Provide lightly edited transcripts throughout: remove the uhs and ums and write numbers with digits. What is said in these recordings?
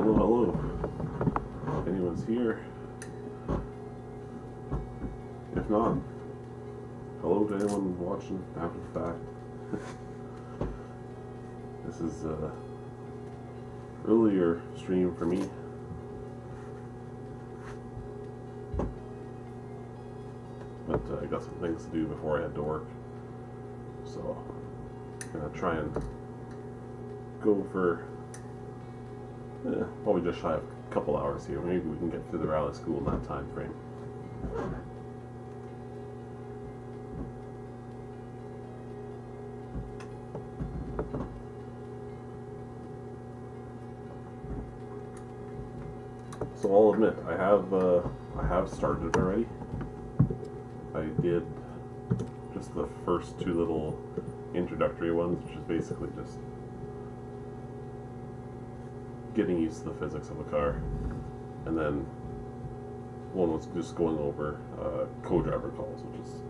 hello, hello. If anyone's here. If not, hello to anyone watching after the fact. This is earlier stream for me. But I got some things to do before I head to work. So I'm gonna try and go for probably just shy of a couple hours here. Maybe we can get through the rally school in that time frame. So I'll admit, I have started it already. I did just the first two little introductory ones, which is basically just getting used to the physics of a car, and then one was just going over co-driver calls, which is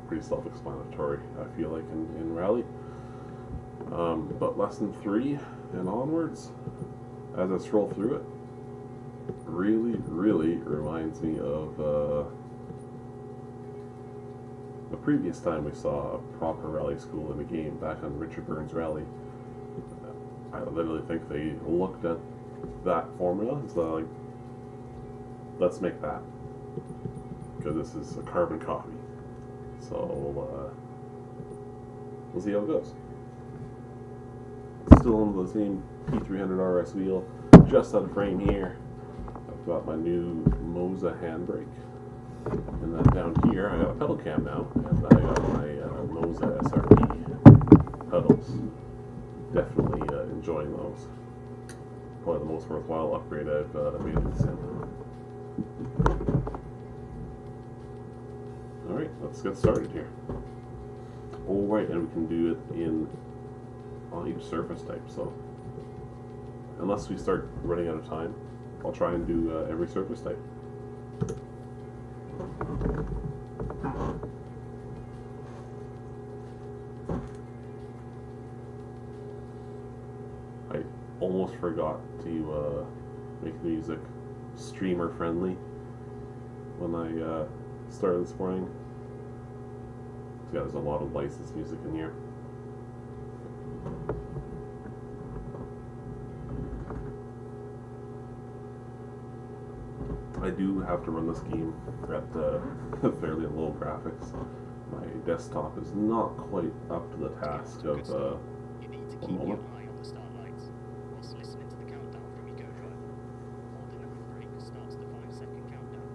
pretty self-explanatory, I feel like, in Rally. But lesson 3 and onwards, as I scroll through it, really reminds me of the previous time we saw a proper rally school in a game back on Richard Burns Rally. I literally think they looked at that formula and so like, let's make that, because this is a carbon copy. So we'll see how it goes. Still on the same P300 RS wheel, just out of frame here. I've got my new MOZA Handbrake, and then down here I got a pedal cam now, and I got my MOZA SRP pedals. Definitely enjoying those. Probably the most worthwhile upgrade I've made in this end. Alright, let's get started here. Oh right, and we can do it on each surface type, so unless we start running out of time, I'll try and do every surface type. I almost forgot to make the music streamer friendly when I started this morning. So yeah, there's a lot of licensed music in here. I do have to run this game at fairly low graphics. My desktop is not quite up to the task of you need to keep your eye on the start lights whilst listening to the countdown from your co-driver. Holding the handbrake starts the 5-second countdown.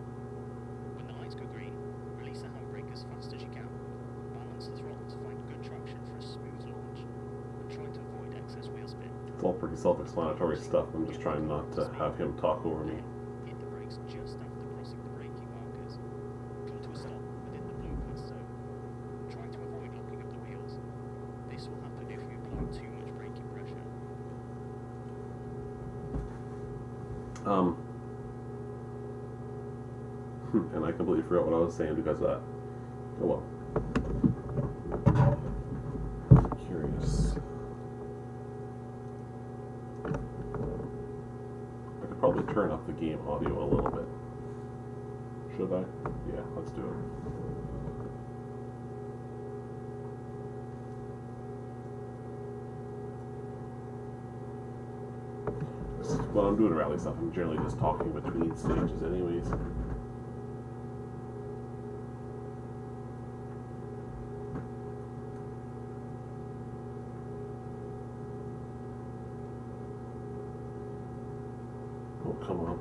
When the lights go green, release the handbrake as fast as you can. Balance the throttle to find good traction for a smooth launch, and try to avoid excess wheel spin. It's all pretty self-explanatory stuff. I'm just trying not to have him talk over me. Hit the brakes just after crossing the braking markers. Come to a stop within the blue pass zone. Try to avoid locking up the wheels. This will happen if you apply too much braking pressure. And I completely forgot what I was saying because of that. Oh well. Curious. I could probably turn up the game audio a little bit. Should I? Yeah, let's do it. Well, I'm doing rally stuff. I'm generally just talking between stages anyways. Oh, come on.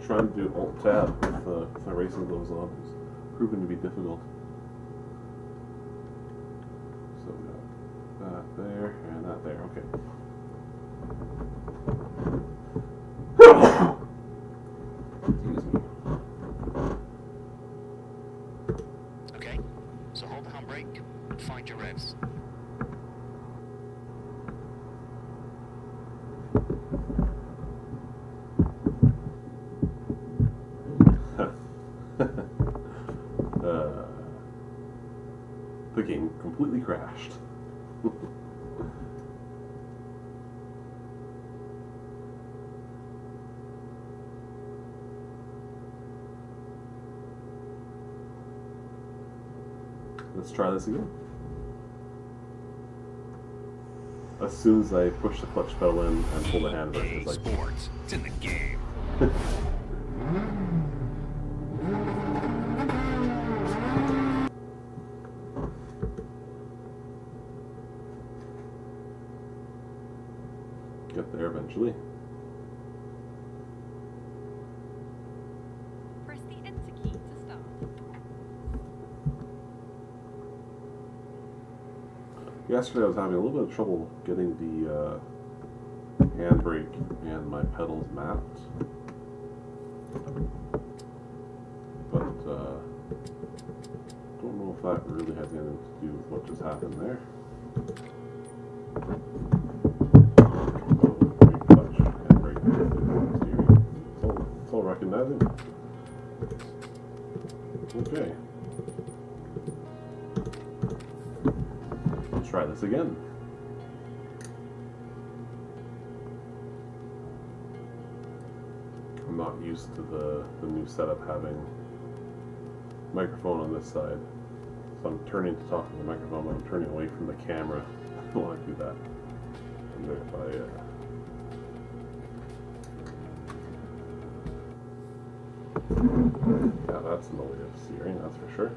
Trying to do Alt-Tab with my racing gloves on is proving to be difficult. So we got that there and that there. Okay. Excuse me. Okay, so hold the handbrake and find your revs. The game completely crashed. let's try this again. As soon as I push the clutch pedal in and pull the handbrake, it's like Sports. It's in the game. get there eventually. Press the enter key to start. Yesterday I was having a little bit of trouble getting the handbrake and my pedals mapped, but don't know if that really has anything to do with what just happened there. Brake, clutch, handbrake, steering. It's all recognizing. Okay. Let's try this again. I'm not used to the new setup having microphone on this side. So I'm turning to talk to the microphone, but I'm turning away from the camera. I don't want to do that. And if yeah, that's in the way of steering, that's for sure.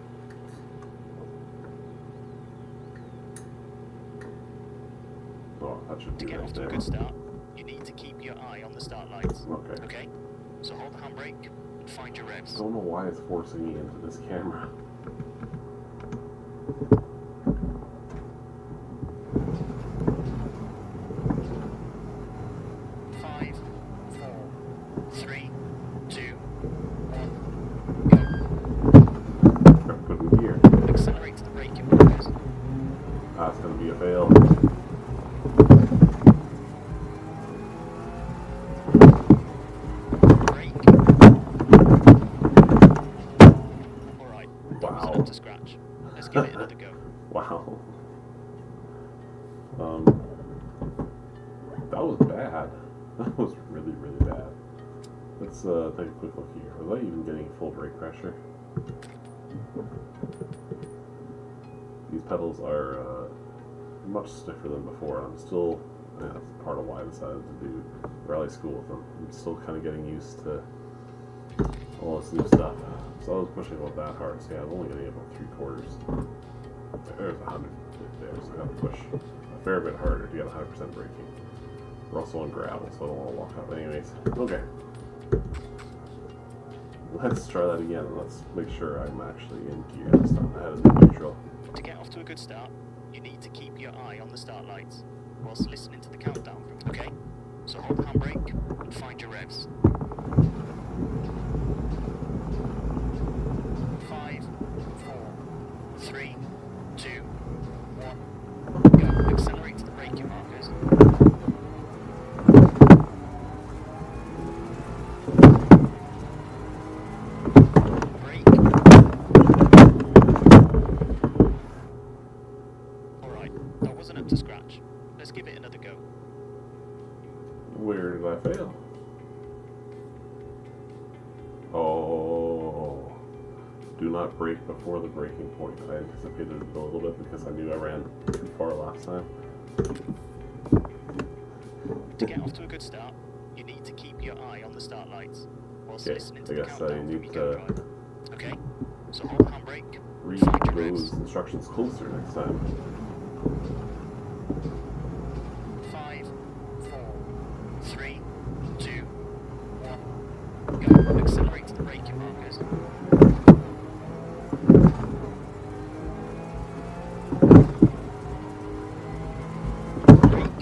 Oh, that should To be get right off to a there. good start, you need to keep your eye on the start lights. Okay. Okay? So hold the handbrake and find your revs. Don't know why it's forcing me into this camera. Five, four, three, two, one, I put in gear. go. Accelerate to the braking markers. That's gonna be a fail. Brake. Alright, that Wow. wasn't up to scratch. Let's give it another go. Wow. That was bad. That was really, really bad. Let's take a quick look here. Was I even getting full brake pressure? These pedals are much stiffer than before. I'm still, that's part of why I decided to do rally school with them. I'm still kind of getting used to all this new stuff. So I was pushing about that hard. So yeah, I'm only getting about 3/4. There's 100 there, so I got to push a fair bit harder to get 100% braking. We're also on gravel, so I don't want to walk up anyways. Okay. Let's try that again. Let's make sure I'm actually in gear this time. I had it in neutral. To get off to a good start, you need to keep your eye on the start lights whilst listening to the countdown. Okay? So hold the handbrake and find your revs. 5, 4, 3, 2, 1, go. Accelerate to the braking markers. Brake. Alright, that wasn't up to scratch. Let's give it another go. Where did I fail? Oh. Do not brake before the braking point. I anticipated it a little bit because I knew I ran too far last time. To get off to a good start, you need to keep your eye on the start lights whilst Okay, listening to I the guess I countdown from need your to go-drive. Okay? So hold the handbrake, read find your revs. those instructions closer next time. 5, 4, 3, 2, 1, go. Accelerate to the braking markers. Brake.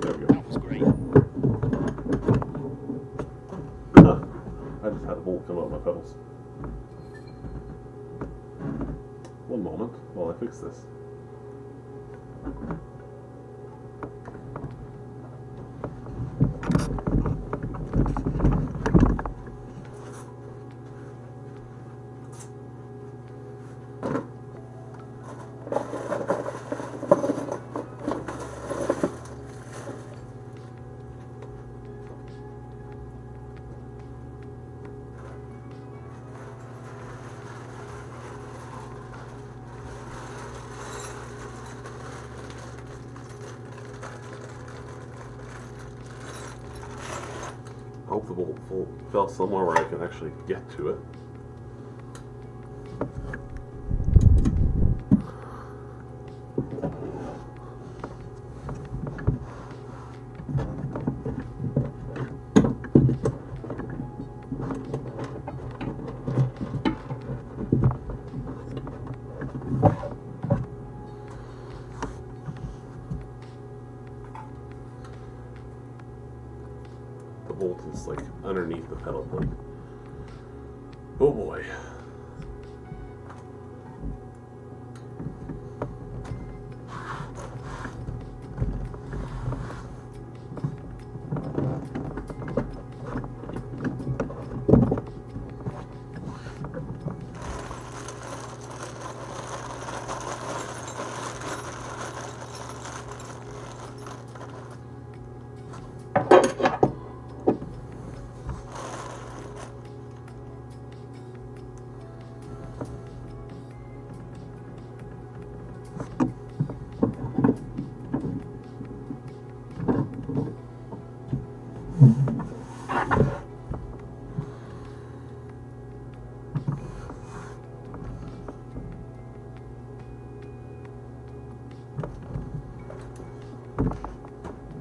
There we go. That was great. I just had a bolt come out of my pedals. One moment while I fix this. if the bolt fell somewhere where I can actually get to it. The bolt is like underneath the pedal plate. Oh boy.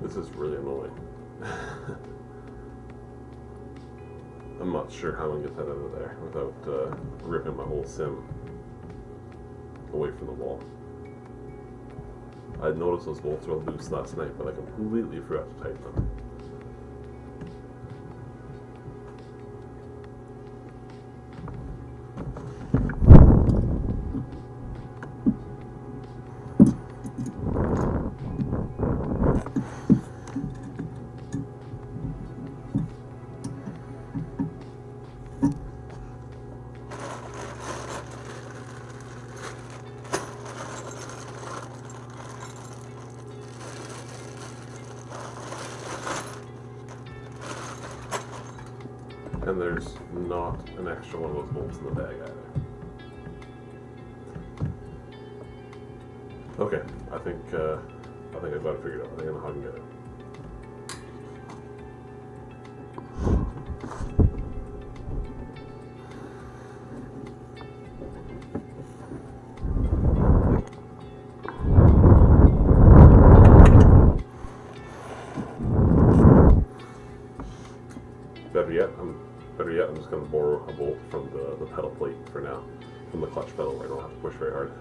This is really annoying. I'm not sure how I'm gonna get that out of there without ripping my whole sim away from the wall. I noticed those bolts were loose last night, but I completely forgot to tighten them. And there's not an extra one of those bolts in the bag either. Okay, I think I've got it figured out. I think I know how I can get it. Better yet, I'm just going to borrow a bolt from the pedal plate for now, from the clutch pedal where I don't have to push very hard.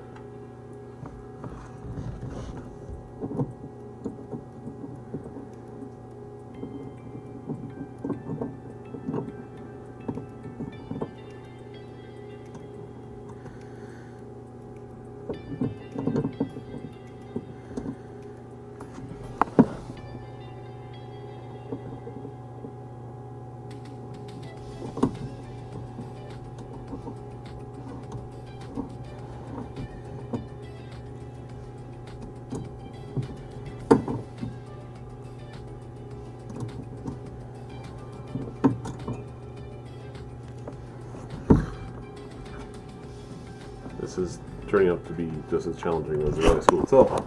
This is turning out to be just as challenging as the rally school itself.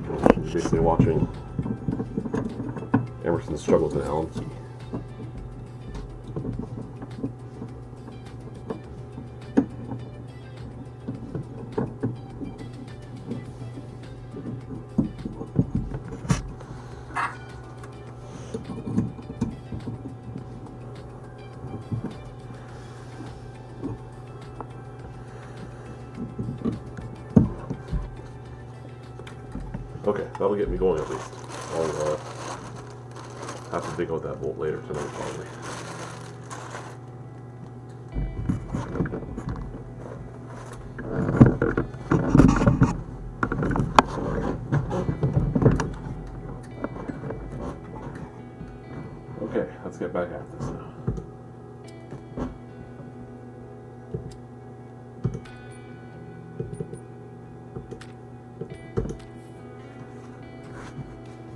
You're basically watching Emerson's struggles in Allen key. Okay, that'll get me going at least. I'll have to dig out that bolt later tonight probably. Okay, let's get back at this now.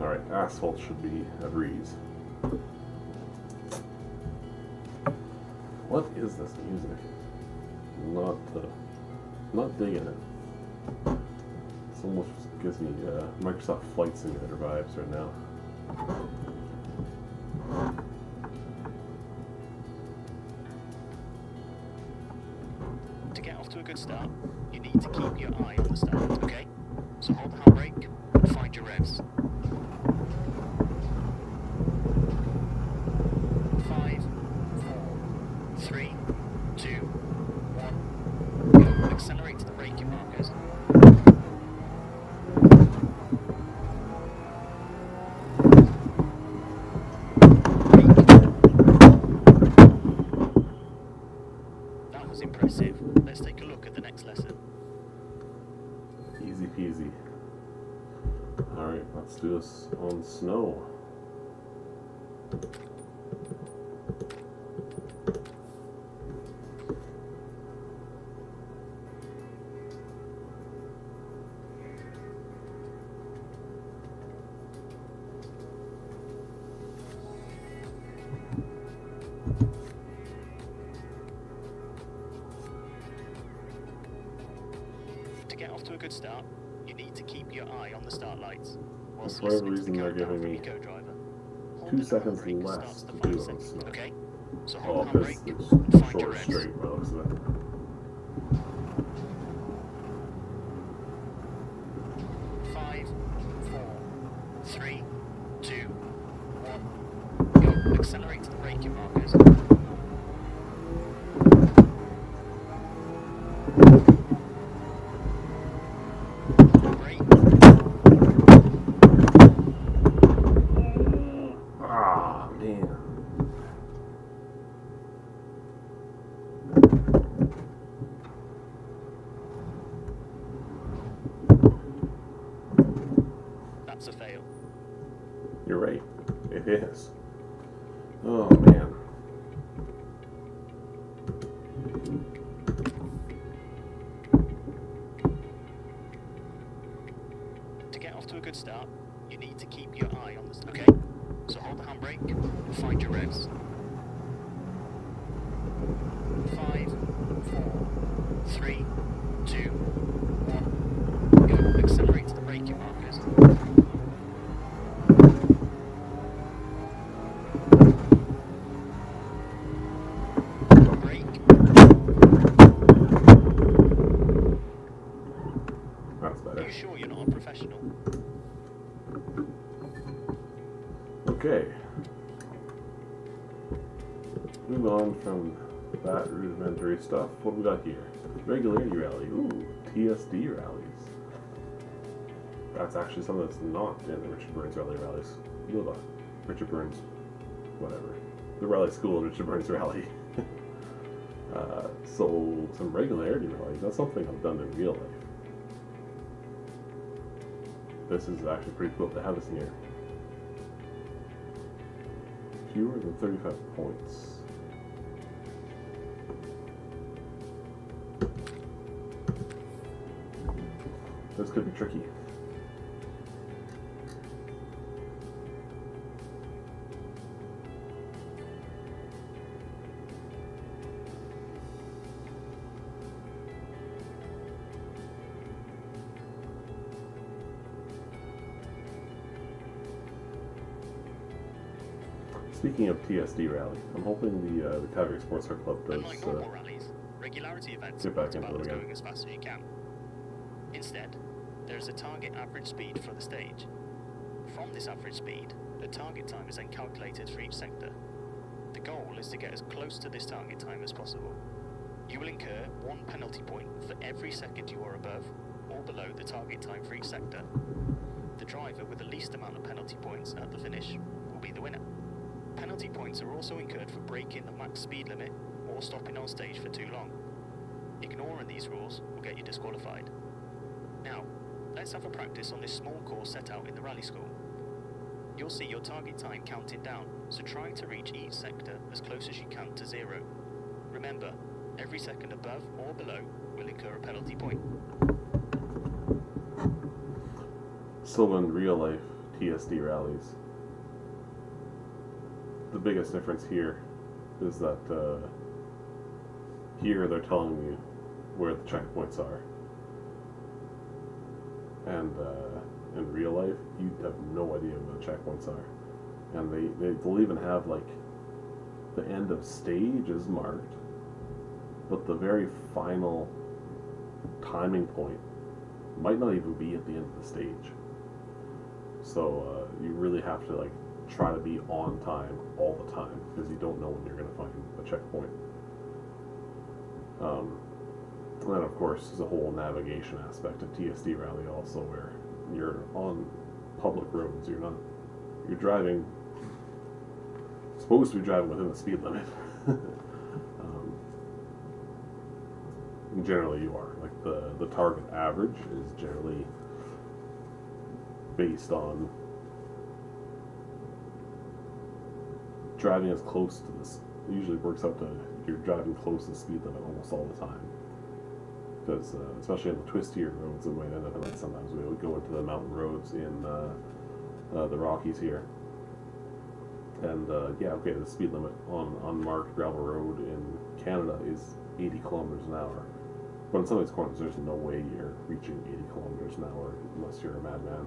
Alright, asphalt should be a breeze. What is this music? Not digging it. This almost gives me Microsoft Flight Simulator vibes right now. To get off to a good start, you need to keep your eye on the start, okay? So hold the handbrake and find your revs. 5, 4, 3, 2, 1, go. Accelerate to the braking markers. That was impressive. Let's take a look at the next lesson. Easy peasy. Alright, let's do this on snow. To get off to a good start, you need to keep your eye on the start lights. Whilst For whatever listening to the reason, they're countdown giving from me your co-driver. Hold 2 the seconds handbrake less starts the to 5 do on seconds, snow. okay? So Oh, hold the because handbrake it's and find your short revs. straight by the looks of it. 5, 4, 3, 2, 1, go. Accelerate to the braking markers. Brake. Ah, man. That's a fail. You're right. It is. Oh, man. To get off to a good start, you need to keep your eye on the... Okay? So hold the handbrake and find your revs. 5, 4, 3, 2, 1, go. Accelerate to the braking markers. Brake. That's Are better. you sure you're not a professional? Okay. Move on from that rudimentary stuff. What do we got here? Regularity rally. Ooh, TSD rallies. That's actually something that's not in the Richard Burns rally rallies. You know, the Richard Burns, whatever. The rally school of Richard Burns rally. So, some regularity rallies. That's something I've done in real life. This is actually pretty cool to have this in here. Fewer than 35 points. This could be tricky. Speaking of TSD rally, I'm hoping the Calgary Sports Car Club does Unlike normal rallies, regularity events get are back not into about it again. going as fast as you can. Instead, there is a target average speed for the stage. From this average speed, the target time is then calculated for each sector. The goal is to get as close to this target time as possible. You will incur 1 penalty point for every second you are above or below the target time for each sector. The driver with the least amount of penalty points at the finish will be the winner. Penalty points are also incurred for breaking the max speed limit or stopping on stage for too long. Ignoring these rules will get you disqualified. Now, let's have a practice on this small course set out in the rally school. You'll see your target time counting down, so try to reach each sector as close as you can to 0. Remember, every second above or below will incur a penalty point. So in real life TSD rallies, the biggest difference here is that here they're telling you where the checkpoints are, and in real life you have no idea where the checkpoints are, and they'll even have like the end of stage is marked, but the very final timing point might not even be at the end of the stage. So you really have to like try to be on time all the time because you don't know when you're going to find a checkpoint. And then of course there's a whole navigation aspect of TSD Rally also, where you're on public roads. You're supposed to be driving within the speed limit. Generally you are. Like the target average is generally based on driving as close to this. It usually works out to you're driving close to the speed limit almost all the time. Because especially on the twistier roads, it might end up like sometimes we would go into the mountain roads in the Rockies here. And yeah, okay, the speed limit on unmarked gravel road in Canada is 80 kilometers an hour. But in some of these corners, there's no way you're reaching 80 kilometers an hour unless you're a madman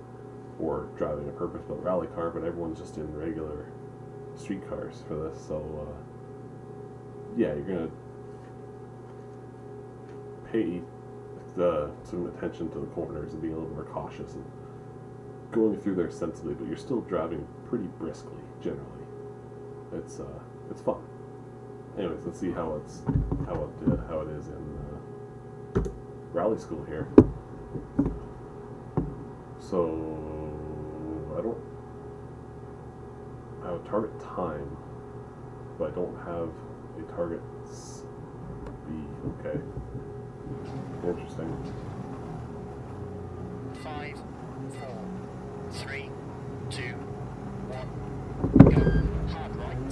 or driving a purpose-built rally car. But everyone's just in regular street cars for this, so yeah, you're gonna pay some attention to the corners and being a little more cautious and going through there sensibly. But you're still driving pretty briskly generally. It's fun. Anyways, let's see how it is in rally school here. So I don't have a target time, but I don't have a target speed. Okay, interesting. 5, 4, 3, 2, 1, go. Hard right.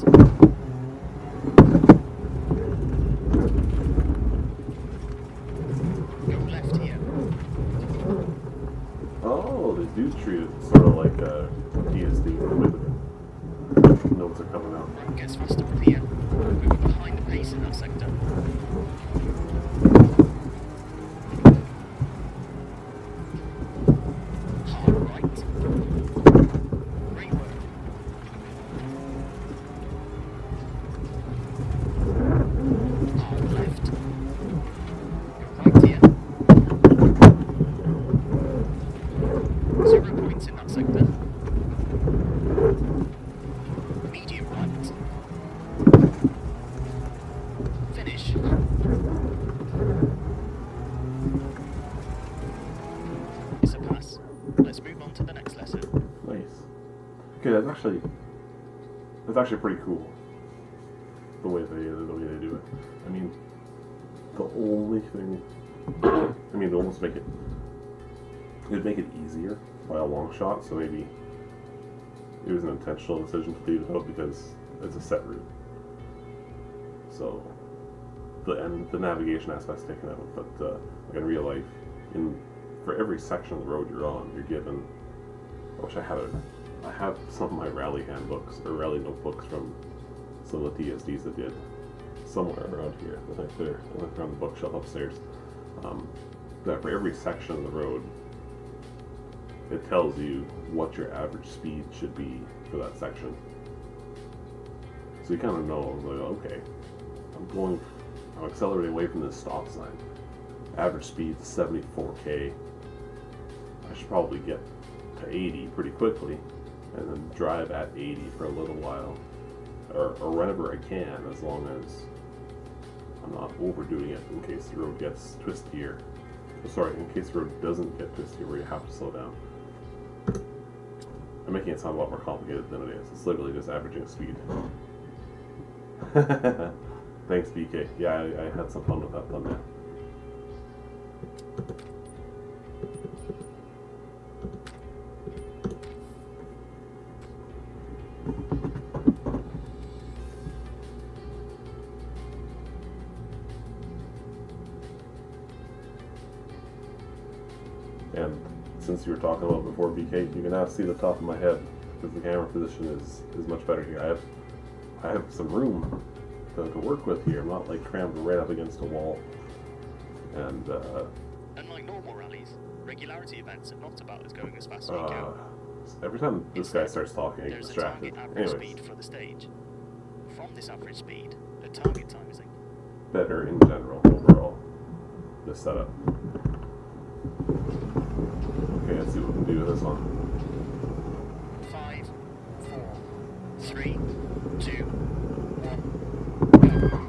Go left here. Oh, they do treat it sort of like a TSD. Notes are coming out. Right gets faster from here. We were behind the pace in that sector. Hard right. Great work. Hard left. Go right here. 0 points in that sector. Medium right. Finish. It's a pass. Let's move on to the next lesson. Nice. Okay, that's actually pretty cool. The way they do it. I mean, the only thing, I mean, they almost it'd make it easier by a long shot. So maybe it was an intentional decision to leave it out because it's a set route. So the navigation aspect's taken out, but like in real life, for every section of the road you're on, you're given. I wish I had I have some of my rally handbooks or rally notebooks from some of the TSDs I did somewhere around here. I think they're on the bookshelf upstairs. That for every section of the road, it tells you what your average speed should be for that section. So you kind of know, like, okay, I'm accelerating away from this stop sign. Average speed is 74k. I should probably get to 80 pretty quickly and then drive at 80 for a little while, or whenever I can, as long as I'm not overdoing it in case the road gets twistier. Sorry, in case the road doesn't get twistier where you have to slow down. I'm making it sound a lot more complicated than it is. It's literally just averaging speed. Thanks, BK. Yeah, I had some fun with that thumbnail. And since you were talking about before, BK, you can now see the top of my head because the camera position is much better here. I have some room to work with here. I'm not like crammed right up against a wall. And Unlike normal rallies, regularity events are not about us going as fast as we go. every time this guy starts talking, I get There's a distracted. target average Anyways, speed for the stage. From this average speed, the target time is better in general overall, this setup. Okay, let's see what we can do with this one. 5, 4, 3, 2, 1, go.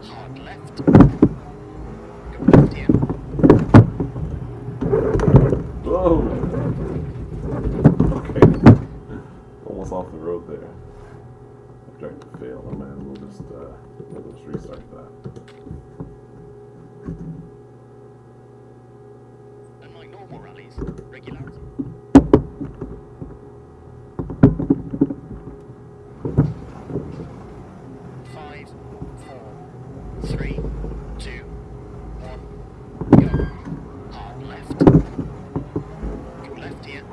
Hard left. Go left here. Whoa! Okay. Almost off the road there. I'm trying to fail, oh man, we'll just restart that. Unlike normal rallies, regularity. 5, 4, 3, 2, 1, go. Hard left. Go left here.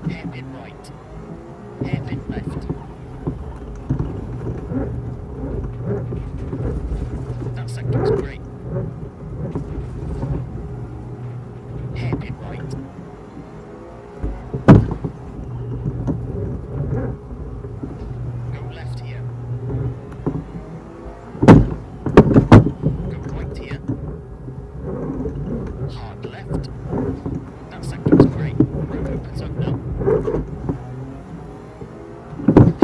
Hairpin right. Hairpin left. That sector was great. Hairpin right. Go left here. Go right here. Hard left. That sector was great. Road opens up now.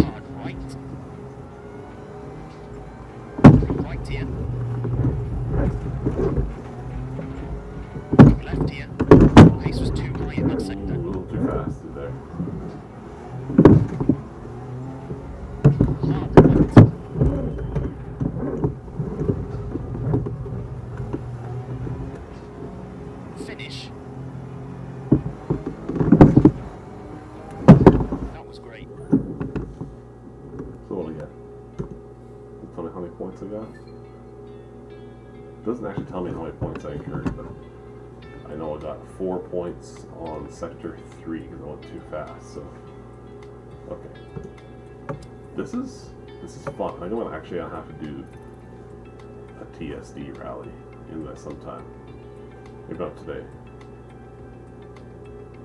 Hard right. Go right here. Go left here. Pace was too high in that Ooh, sector. a little too fast through there. Hard right. Finish. That was great. So what do I get? Tell me how many points I got? It doesn't actually tell me how many points I incurred, but I know I got 4 points on sector 3 because I went too fast, so okay. This is fun. I know I'm gonna have to do a TSD rally in this sometime. Maybe not today.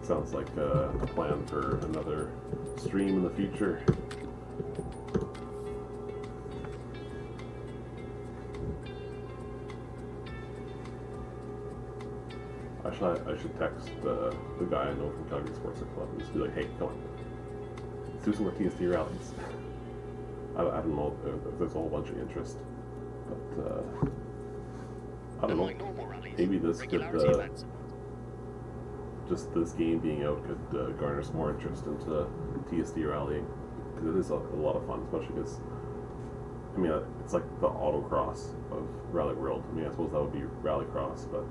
Sounds like a plan for another stream in the future. I should text the guy I know from Calgary Sports Club and just be like, hey, come on, let's do some more TSD rallies. I don't know if there's a whole bunch of interest, but I don't know. Unlike normal rallies, Maybe this could, regularity events. just this game being out could garner some more interest into TSD rallying, because it is a lot of fun, especially because, I mean, it's like the autocross of Rally World. I mean, I suppose that would be rallycross, but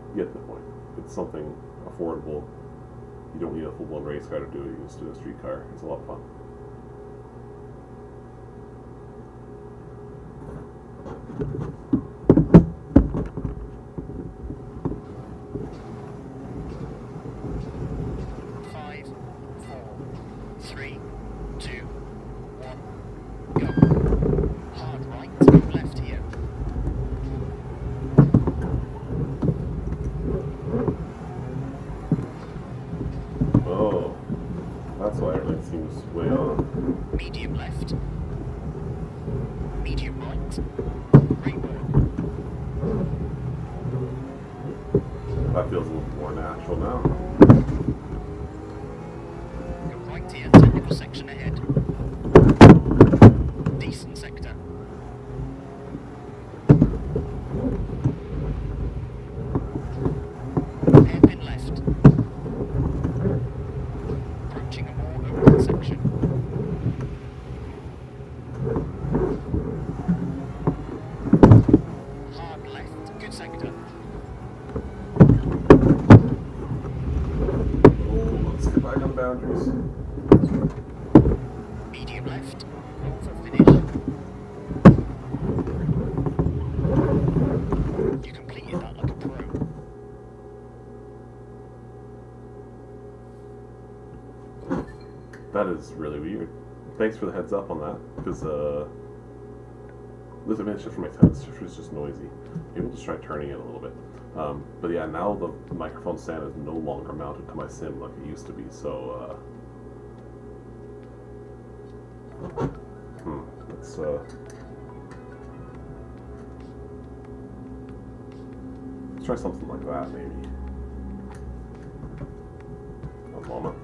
you get the point. It's something affordable. You don't need a full-blown race car to do it. You just do a street car. It's a lot of fun. Five, 4, 3, 2, 1, go. Hard right, go left here. Oh, that's why everything seems way off. Medium left. Medium right. Great work. That feels a little more natural now. Go right here, technical section ahead. Decent sector. Hairpin left. Approaching a more open section. Hard left, good sector. Oh, let's get back on the boundaries. Medium left, over finish. You completed that like a pro. That is really weird. Thanks for the heads up on that, because listen, it's just for my head. It's just noisy. Maybe we'll just try turning it a little bit. But yeah, now the microphone stand is no longer mounted to my sim like it used to be, so let's try something like that maybe. One moment.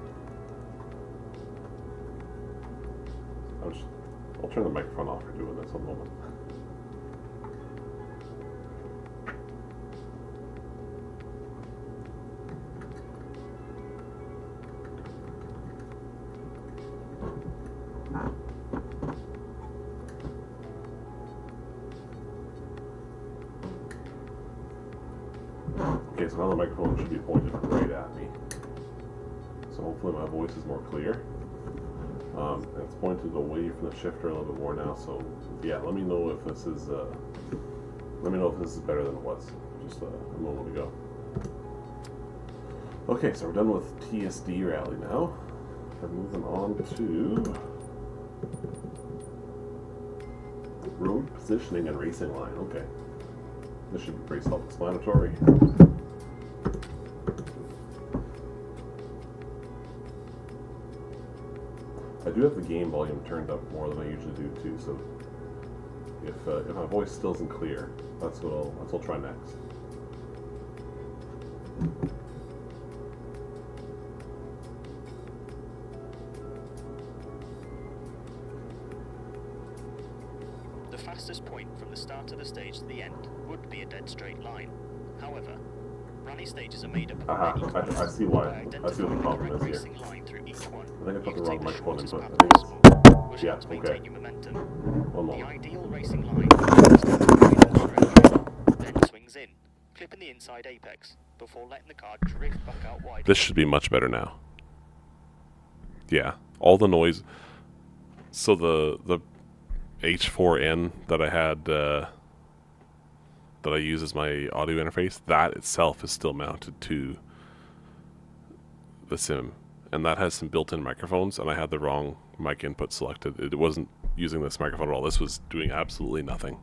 I'll turn the microphone off for doing this. One moment. Okay, so now the microphone should be pointed right at me. So hopefully my voice is more clear. And it's pointed away from the shifter a little bit more now. So yeah, let me know if this is better than it was just a moment ago. Okay, so we're done with TSD rally now. We're moving on to road positioning and racing line. Okay, this should be pretty self-explanatory. I do have the game volume turned up more than I usually do too, so if my voice still isn't clear, that's what I'll try next. The fastest point from the start of the stage to the end would be a dead straight line. However, rally stages are made up of many corners. I see why. By I see what identifying the problem correct is here. racing line through each one, I think I put the wrong microphone in, but I path think possible, which yeah, helps maintain okay. your momentum. One The moment. ideal racing line is to straight line, then swings in, clipping the inside apex, before letting the car drift back out wide. This should be much better now. Yeah, all the noise. So the H4n that I had that I use as my audio interface, that itself is still mounted to the sim, and that has some built-in microphones, and I had the wrong mic input selected. It wasn't using this microphone at all. This was doing absolutely nothing.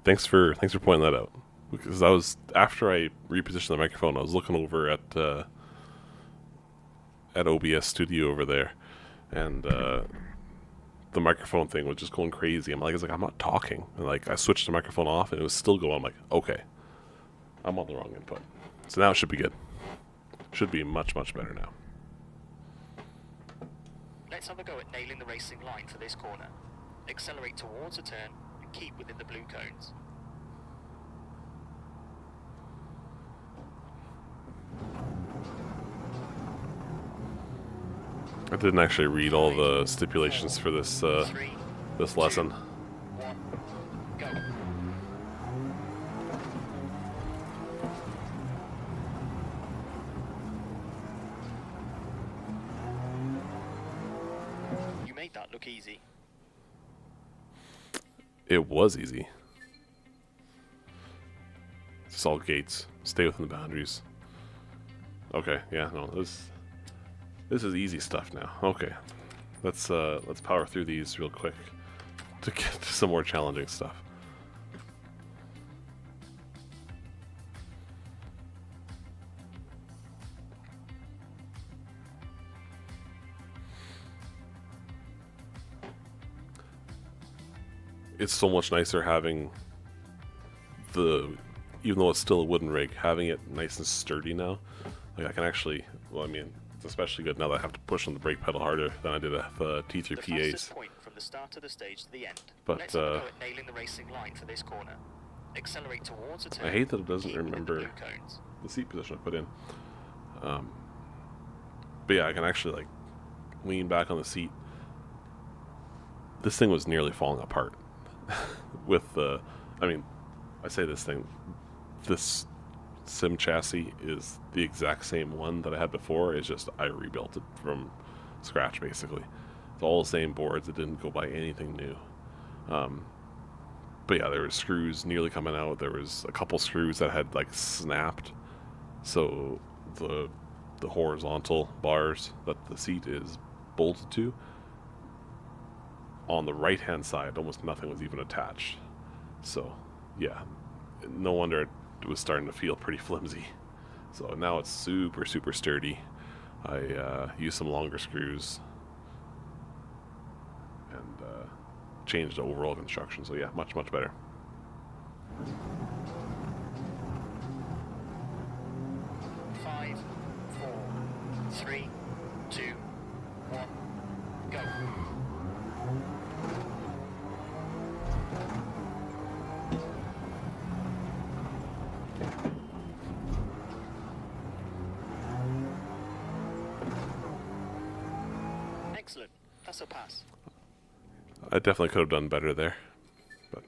Thanks for pointing that out, because I was, after I repositioned the microphone, I was looking over at OBS Studio over there, and the microphone thing was just going crazy. I'm like, I'm not talking. And like, I switched the microphone off, and it was still going. I'm like, okay, I'm on the wrong input. So now it should be good. Should be much, much better now. Let's have a go at nailing the racing line for this corner. Accelerate towards a turn and keep within the blue cones. I didn't actually read all the stipulations for this this lesson. 1, go. You made that look easy. It was easy. It's all gates. Stay within the boundaries. Okay, yeah, no, this is easy stuff now. Okay, let's power through these real quick to get to some more challenging stuff. It's so much nicer having even though it's still a wooden rig, having it nice and sturdy now. Like I can actually, well, I mean, it's especially good now that I have to push on the brake pedal harder than I did with T3 The PAs. fastest point from the start of the stage to the end. But, Let's have a go at nailing the racing line for this corner. Accelerate towards a turn. I hate that it doesn't keep within the remember blue cones. the seat position I put in. But yeah, I can actually like lean back on the seat. This thing was nearly falling apart with the, I mean, I say this sim chassis is the exact same one that I had before. It's just I rebuilt it from scratch basically. It's all the same boards. It didn't go by anything new. But yeah, there was screws nearly coming out. There was a couple screws that had like snapped. So the horizontal bars that the seat is bolted to on the right hand side, almost nothing was even attached. So yeah, no wonder it was starting to feel pretty flimsy. So now it's super sturdy. I used some longer screws and changed the overall construction. So yeah, much better. Five, four, three, two, one, go. Excellent. That's a pass. I definitely could have done better there, but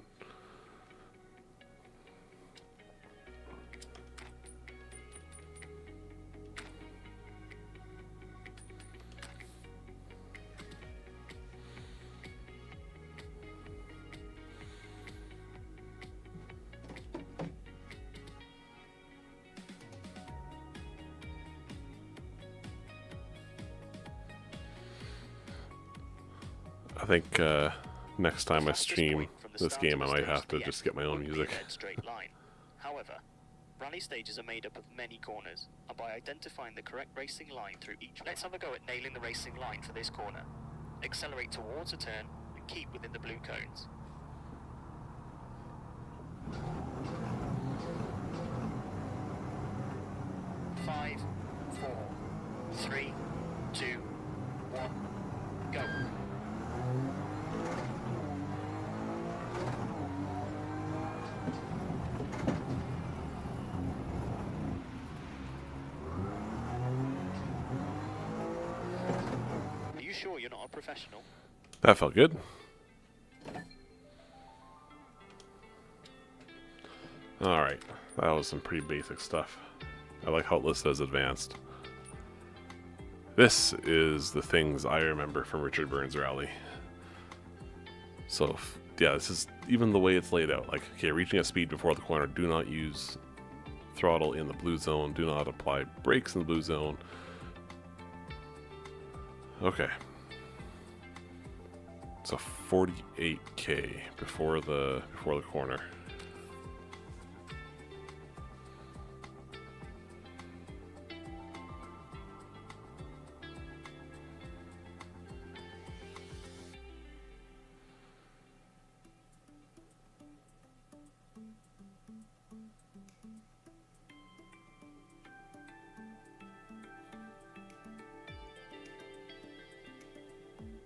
I think next time I stream this game, I might have to just get my own music. Straight line. However, rally stages are made up of many corners, and by identifying the correct racing line through each, let's have a go at nailing the racing line for this corner. Accelerate towards a turn and keep within the blue cones. Five, four, three, two, one, go. Are you sure you're not a professional? That felt good. Alright, that was some pretty basic stuff. I like how it listed as advanced. This is the things I remember from Richard Burns Rally. So, yeah, this is even the way it's laid out. Like, okay, reaching a speed before the corner, do not use throttle in the blue zone, do not apply brakes in the blue zone. Okay. So 48k before the corner.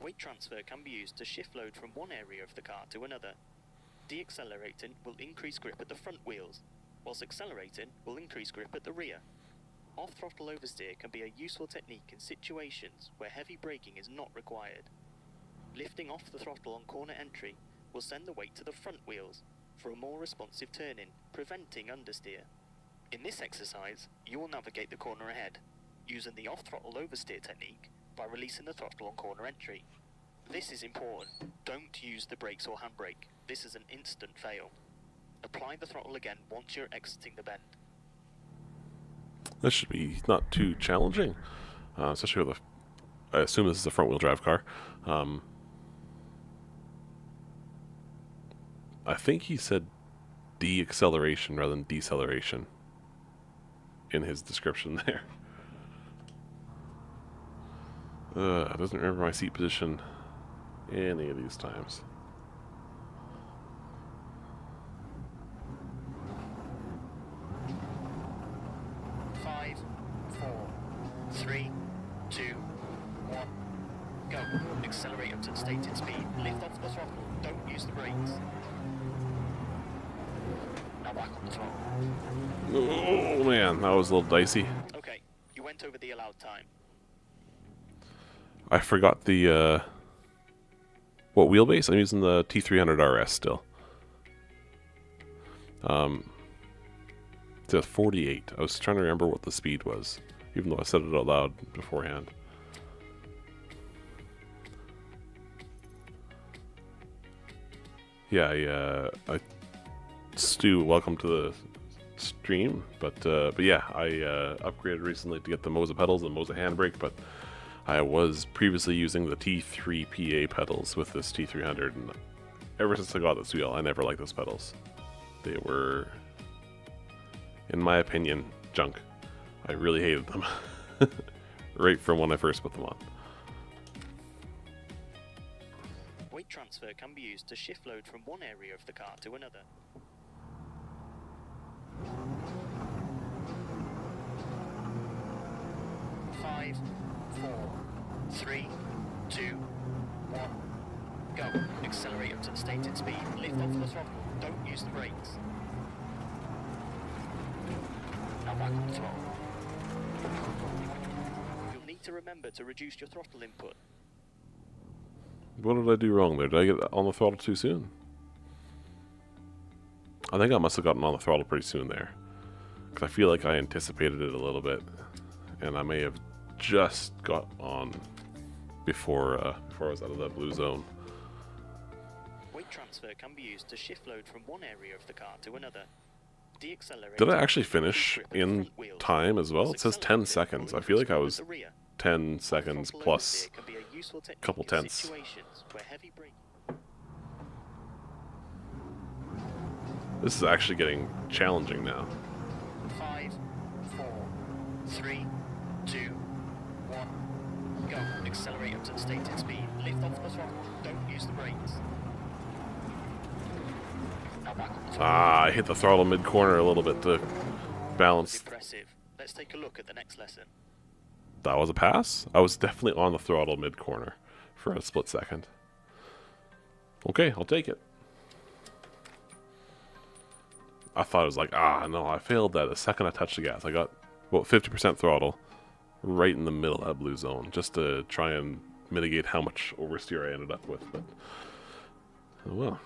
Weight transfer can be used to shift load from one area of the car to another. Deaccelerating will increase grip at the front wheels, whilst accelerating will increase grip at the rear. Off-throttle oversteer can be a useful technique in situations where heavy braking is not required. Lifting off the throttle on corner entry will send the weight to the front wheels for a more responsive turn-in, preventing understeer. In this exercise, you will navigate the corner ahead, using the off-throttle oversteer technique by releasing the throttle on corner entry. This is important. Don't use the brakes or handbrake. This is an instant fail. Apply the throttle again once you're exiting the bend. This should be not too challenging, especially with I assume this is a front-wheel drive car. I think he said de-acceleration rather than deceleration in his description there. It doesn't remember my seat position any of these times. Five, four, three, two, one, go. Accelerate up to the stated speed. Lift off the throttle. Don't use the brakes. Now back on the throttle. Oh man, that was a little dicey. Okay, you went over the allowed time. I forgot the what wheelbase? I'm using the T300 RS still. It's a 48. I was trying to remember what the speed was, even though I said it out loud beforehand. Yeah, Stu, welcome to the stream. But yeah, I upgraded recently to get the MOZA pedals and MOZA handbrake, but I was previously using the T3 PA pedals with this T300, and ever since I got this wheel, I never liked those pedals. They were, in my opinion, junk. I really hated them. Right from when I first put them on. Weight transfer can be used to shift load from one area of the car to another. Five, 4, 3, 2, 1, go. Accelerate up to the stated speed. Lift off the throttle. Don't use the brakes. Now back on the throttle. You'll need to remember to reduce your throttle input. What did I do wrong there? Did I get on the throttle too soon? I think I must have gotten on the throttle pretty soon there. Because I feel like I anticipated it a little bit. And I may have just got on before I was out of that blue zone. Weight transfer can be used to shift load from one area of the car to another. Deaccelerate. Did I actually finish in time as well? It says 10 seconds. I feel like I was 10 seconds plus a couple tenths. This is actually getting challenging now. 5, 4, 3, 2, 1, go. Accelerate up to the stated speed. Lift off the throttle. Don't use the brakes. Now back on the throttle. I hit the throttle mid-corner a little bit to balance. Impressive. Let's take a look at the next lesson. That was a pass? I was definitely on the throttle mid-corner for a split second. Okay, I'll take it. I thought it was like, no, I failed that the second I touched the gas. I got, 50% throttle right in the middle of that blue zone, just to try and mitigate how much oversteer I ended up with. But, oh well.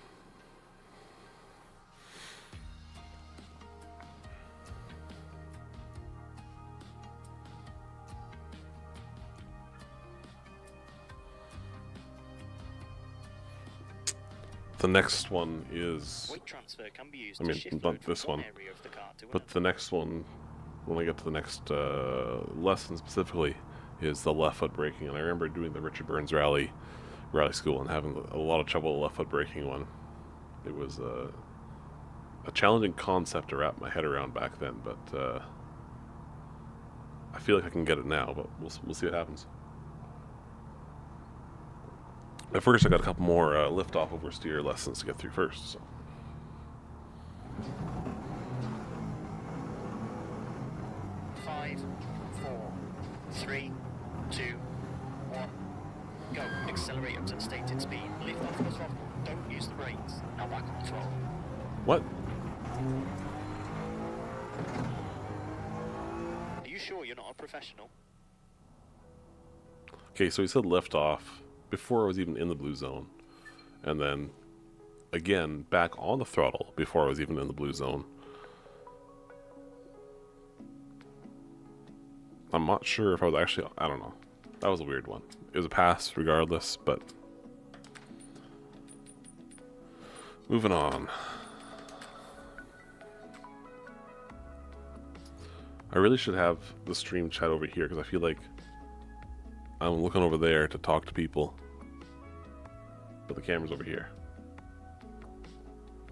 The next one is, Weight transfer can be used I mean, to shift not load from this one, area of the car to but the next one, when I get to the next lesson specifically, is the left foot braking. And I remember doing the Richard Burns rally school and having a lot of trouble with left foot braking one. It was a challenging concept to wrap my head around back then, but I feel like I can get it now, but we'll see what happens. At first, I got a couple more lift-off oversteer lessons to get through first. So. Five, 4, 3, 2, 1, go. Accelerate up to the stated speed. Lift off the throttle. Don't use the brakes. Now back on the throttle. What? Are you sure you're not a professional? Okay, so he said lift off before I was even in the blue zone, and then again back on the throttle before I was even in the blue zone. I'm not sure if I was actually, I don't know. That was a weird one. It was a pass regardless, but moving on. I really should have the stream chat over here because I feel like I'm looking over there to talk to people, but the camera's over here.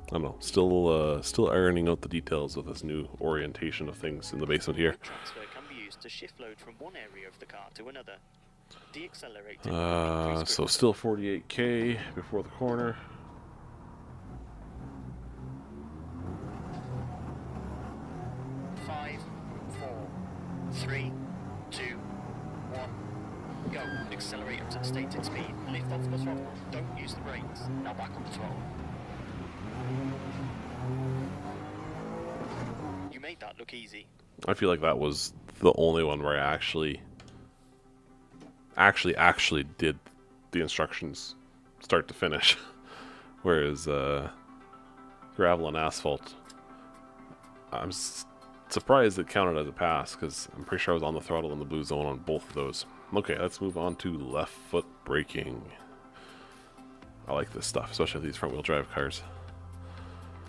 I don't know. Still ironing out the details of this new orientation of things in the basement here. Weight transfer can be used to shift load from one area of the car to another. Deaccelerate. So still 48k before the corner. Five, 4, 3, 2, 1. Go. Accelerate up to the stated speed. Lift off the throttle. Don't use the brakes. Now back on the throttle. You made that look easy. I feel like that was the only one where I actually did the instructions start to finish. Whereas gravel and asphalt, I'm surprised it counted as a pass because I'm pretty sure I was on the throttle in the blue zone on both of those. Okay, let's move on to left foot braking. I like this stuff, especially these front wheel drive cars.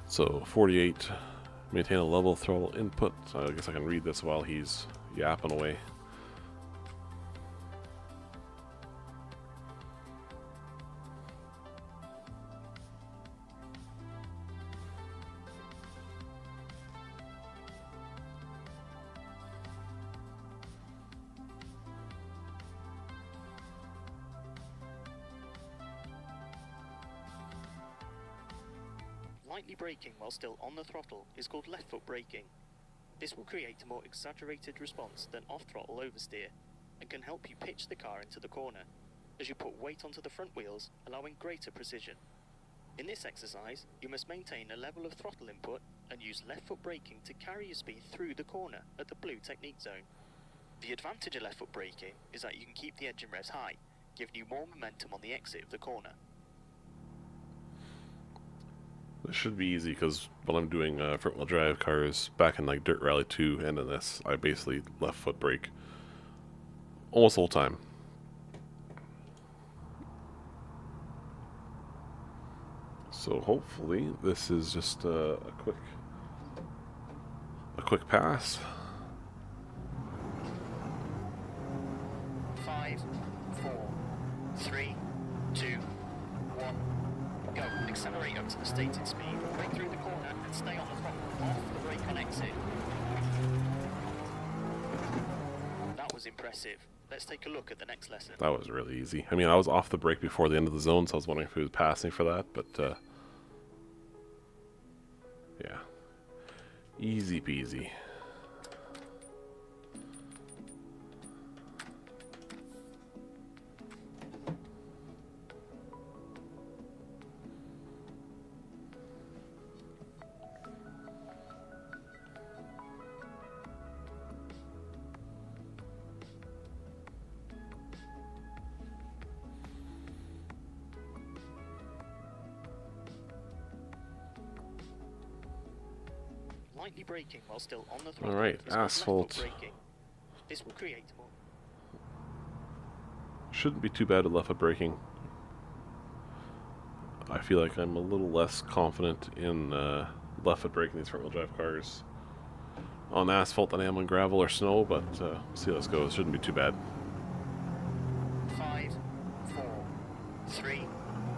So 48, maintain a level throttle input. So I guess I can read this while he's yapping away. Lightly braking while still on the throttle is called left foot braking. This will create a more exaggerated response than off-throttle oversteer, and can help you pitch the car into the corner, as you put weight onto the front wheels, allowing greater precision. In this exercise, you must maintain a level of throttle input and use left foot braking to carry your speed through the corner at the blue technique zone. The advantage of left foot braking is that you can keep the engine revs high, giving you more momentum on the exit of the corner. This should be easy because when I'm doing front wheel drive cars back in like Dirt Rally 2 and in this, I basically left foot brake almost the whole time. So hopefully this is just a quick pass. 5, 4, 3, 2, 1, go. Accelerate up to the stated speed, brake through the corner and stay on the throttle, off the brake on exit. That was impressive. Let's take a look at the next lesson. That was really easy. I mean, I was off the brake before the end of the zone, so I was wondering if he was passing for that, but yeah. Easy peasy. Lightly braking while still on the throttle. Alright, is called asphalt. left foot braking. This will create more. Shouldn't be too bad at left foot braking. I feel like I'm a little less confident in left foot braking these front wheel drive cars on asphalt than I am on gravel or snow, but we'll see how this goes. Shouldn't be too bad. 5, 4, 3,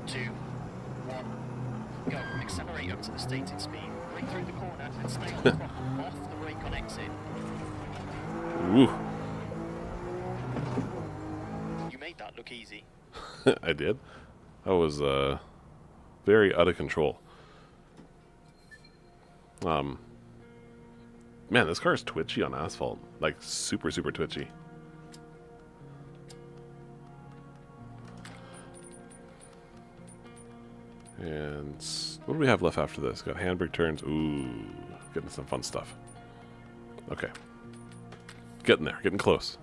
2, 1, go. Accelerate up to the stated speed, brake through the corner and stay on the throttle, off the brake on exit. Woo. You made that look easy. I did. I was very out of control. Man, this car is twitchy on asphalt. Like, super, super twitchy. And what do we have left after this? Got handbrake turns. Ooh, getting some fun stuff. Okay. Getting there, getting close.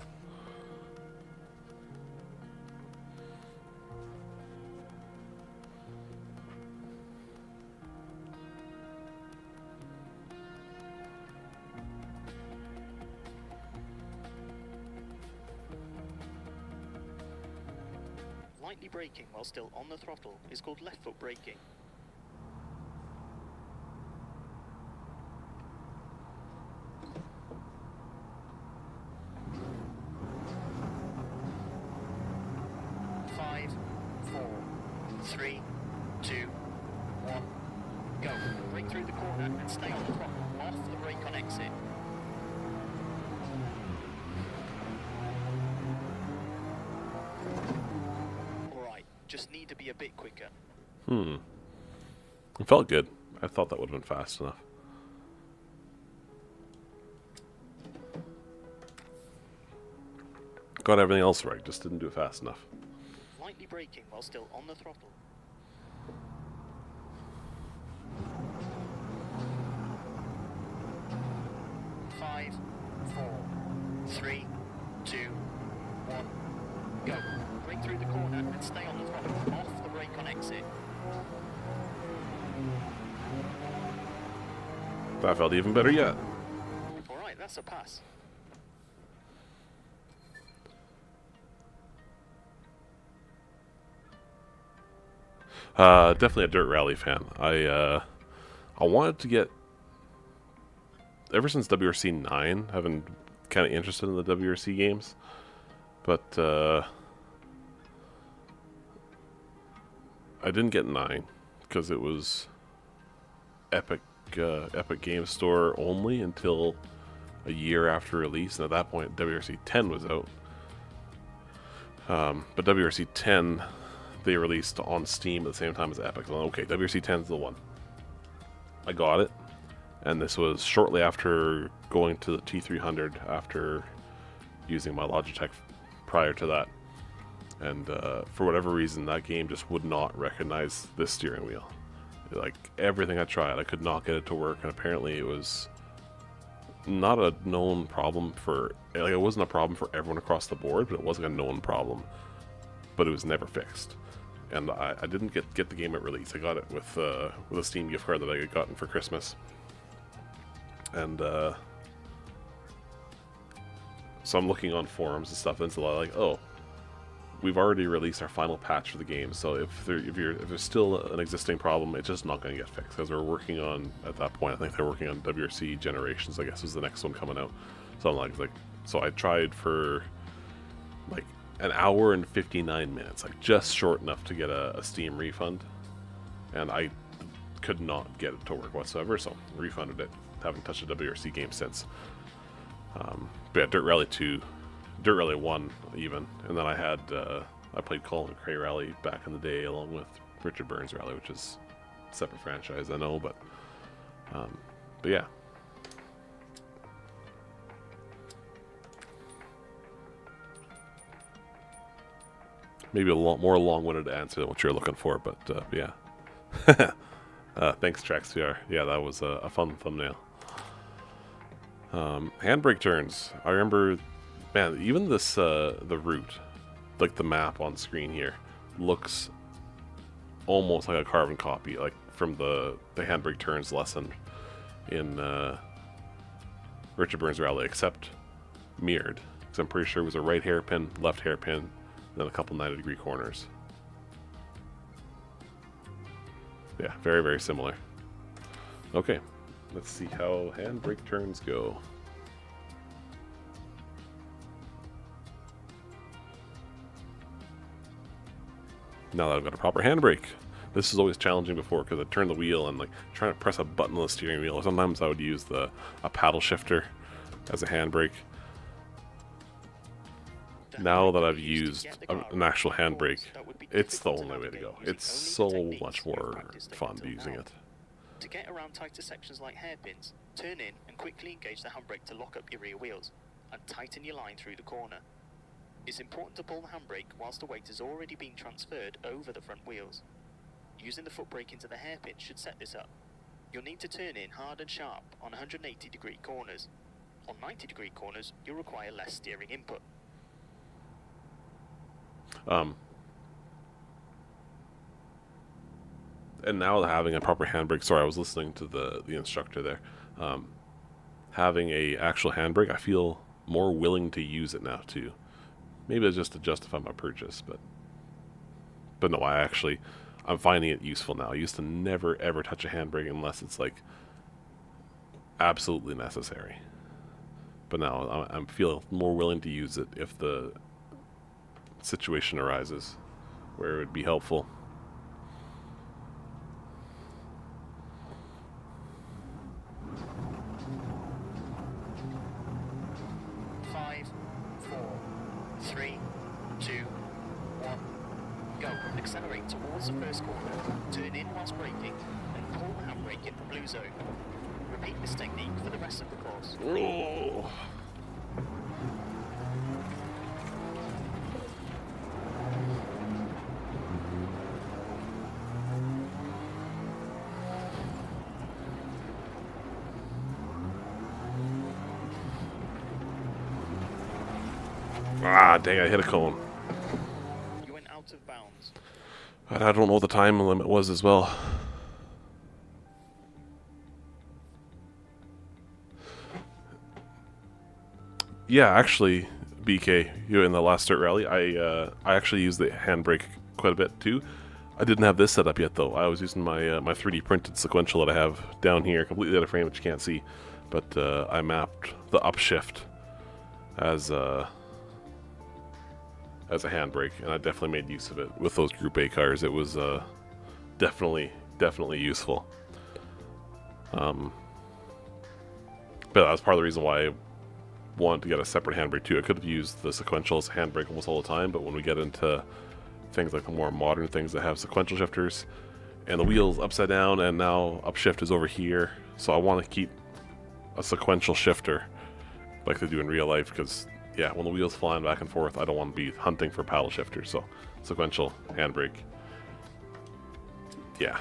Lightly braking while still on the throttle is called left foot braking. Five, 4, 3, 2, 1, go. Brake through the corner and stay on the throttle, off the brake on exit. Just need to be a bit quicker. It felt good. I thought that would have been fast enough. Got everything else right, just didn't do it fast enough. Lightly braking while still on the throttle. Five, 4, 3, 2, 1, go. Brake through the corner and stay on the throttle, off the brake on exit. That felt even better yet. Alright, that's a pass. Definitely a Dirt Rally fan. I wanted to get, ever since WRC 9, I've been kind of interested in the WRC games, but I didn't get 9 because it was Epic Game Store only until a year after release, and at that point WRC 10 was out. But WRC 10 they released on Steam at the same time as Epic. So, okay, WRC 10 is the one. I got it, and this was shortly after going to the T300 after using my Logitech prior to that. And for whatever reason, that game just would not recognize this steering wheel. Like, everything I tried, I could not get it to work, and apparently it was not a known problem for, like, it wasn't a problem for everyone across the board, but it wasn't a known problem. But it was never fixed. And I didn't get the game at release. I got it with a Steam gift card that I had gotten for Christmas. And so I'm looking on forums and stuff, and it's a lot like, oh, we've already released our final patch for the game, so if there's still an existing problem, it's just not going to get fixed, because we're working on, at that point, I think they're working on WRC Generations, I guess was the next one coming out. So I'm like, so I tried for like an hour and 59 minutes, like just short enough to get a Steam refund, and I could not get it to work whatsoever, so refunded it. Haven't touched a WRC game since. But yeah, Dirt Rally 2, Dirt Rally 1 even, and then I played Colin McRae Rally back in the day along with Richard Burns Rally, which is a separate franchise, I know, but yeah. Maybe a lot more long-winded answer than what you're looking for, but yeah. Thanks, TraxVR. Yeah, that was a fun thumbnail. Handbrake turns. I remember, man, even this, the route, like the map on screen here, looks almost like a carbon copy, like from the handbrake turns lesson in Richard Burns Rally, except mirrored. Because I'm pretty sure it was a right hairpin, left hairpin, then a couple 90-degree corners. Yeah, very, very similar. Okay, let's see how handbrake turns go. Now that I've got a proper handbrake. This is always challenging before, because I turn the wheel and like trying to press a button on the steering wheel. Sometimes I would use a paddle shifter as a handbrake. Now that I've used an actual handbrake, it's the only way to go. It's so much more fun using it. To get around tighter sections like hairpins, turn in and quickly engage the handbrake to lock up your rear wheels, and tighten your line through the corner. It's important to pull the handbrake whilst the weight has already been transferred over the front wheels. Using the foot brake into the hairpin should set this up. You'll need to turn in hard and sharp on 180-degree corners. On 90-degree corners, you'll require less steering input. And now having a proper handbrake, sorry, I was listening to the instructor there. Having a actual handbrake, I feel more willing to use it now too. Maybe it's just to justify my purchase, but no, I'm finding it useful now. I used to never ever touch a handbrake unless it's like absolutely necessary. But now I'm feel more willing to use it if the situation arises where it would be helpful. Accelerate towards the first corner, turn in whilst braking, and pull the handbrake in the blue zone. Repeat this technique for the rest of the course. Oh. Ah, dang, I hit a cone. You went out of bounds. I don't know what the time limit was as well. Yeah, actually, BK, you in the last dirt rally, I actually used the handbrake quite a bit too. I didn't have this set up yet though. I was using my my 3D printed sequential that I have down here, completely out of frame, which you can't see. But I mapped the upshift as a handbrake, and I definitely made use of it with those Group A cars. It was definitely useful. But that was part of the reason why I wanted to get a separate handbrake too. I could have used the sequential as a handbrake almost all the time, but when we get into things like the more modern things that have sequential shifters, and the wheel's upside down, and now upshift is over here. So I want to keep a sequential shifter like they do in real life, because yeah, when the wheel's flying back and forth, I don't want to be hunting for paddle shifters. So sequential handbrake. Yeah.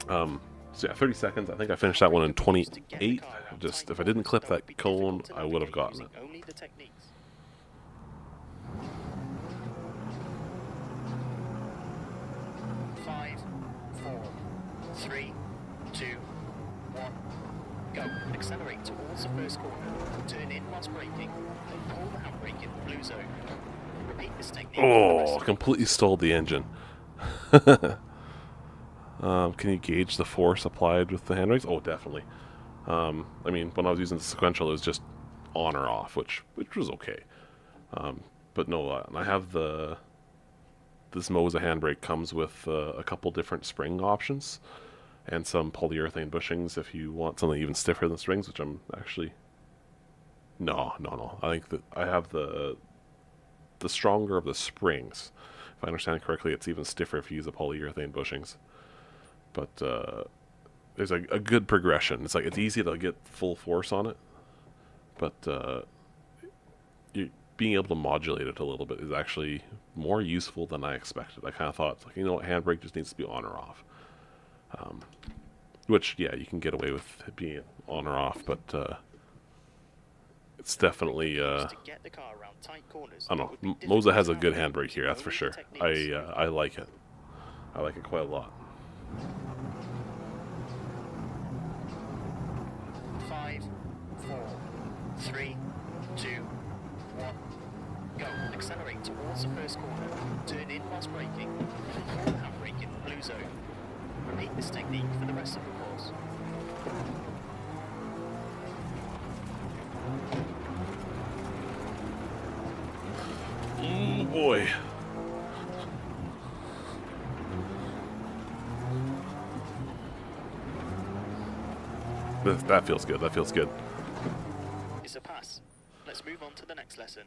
So yeah, 30 seconds. I think I finished that one in 28. Just if I didn't clip that cone, I would have gotten it. Only the techniques. 5, 4, 3, 2, 1, go. Accelerate towards the first corner. Turn in whilst braking, and pull the handbrake in the blue zone. Repeat this technique. Oh, completely stalled the engine. Can you gauge the force applied with the handbrakes? Oh, definitely. I mean, when I was using the sequential, it was just on or off, which was okay. But no, I have this MOZA handbrake comes with a couple different spring options and some polyurethane bushings if you want something even stiffer than springs, which I'm actually... No. I think that I have the stronger of the springs. If I understand correctly, it's even stiffer if you use the polyurethane bushings. But there's a good progression. It's like it's easy to get full force on it, but you being able to modulate it a little bit is actually more useful than I expected. I kind of thought, like, you know what, handbrake just needs to be on or off. Which, yeah, you can get away with it being on or off, but it's definitely I don't know. MOZA has a good handbrake here, that's for sure. I like it. I like it quite a lot. 5, 4, 3, 2, 1, go. Accelerate towards the first corner. Turn in whilst braking, and pull the handbrake in the blue zone. Repeat this technique for the rest of the course. Oh boy. That feels good. That feels good. It's a pass. Let's move on to the next lesson.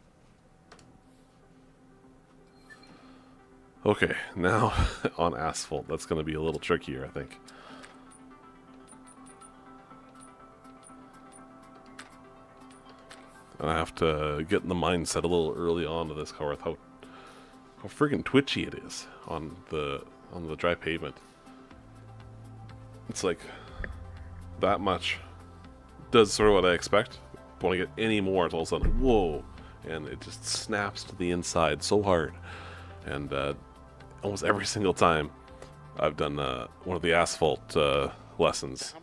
Okay, now on asphalt. That's going to be a little trickier, I think. I have to get in the mindset a little early on to this car with how friggin' twitchy it is on the dry pavement. It's like that much does sort of what I expect. But when I get any more, it's all of a sudden, whoa, and it just snaps to the inside so hard. And almost every single time I've done one of the asphalt lessons,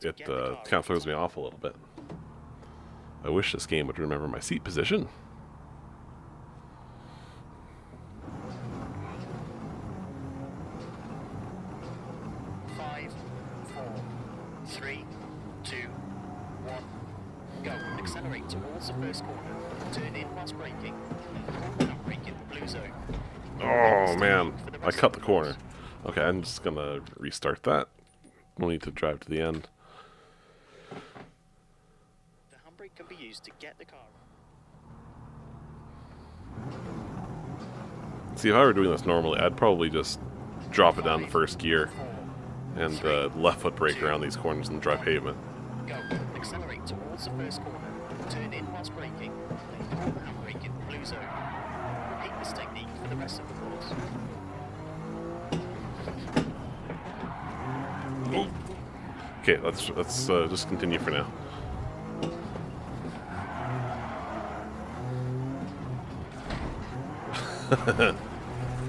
it kind of throws me off a little bit. I wish this game would remember my seat position. Accelerate towards the first corner. Turn in whilst braking, and pull the handbrake in the blue zone. Oh man, I cut the corner. Okay, I'm just gonna restart that. We'll need to drive to the end. The handbrake can be used to get the car. See, if I were doing this normally, I'd probably just drop it down to first gear and left foot brake around these corners in the dry pavement. Go. Accelerate towards the first corner. Turn in whilst braking, and pull the handbrake in the blue zone. Repeat this technique for the rest of the course. Oh. Okay, let's just continue for now.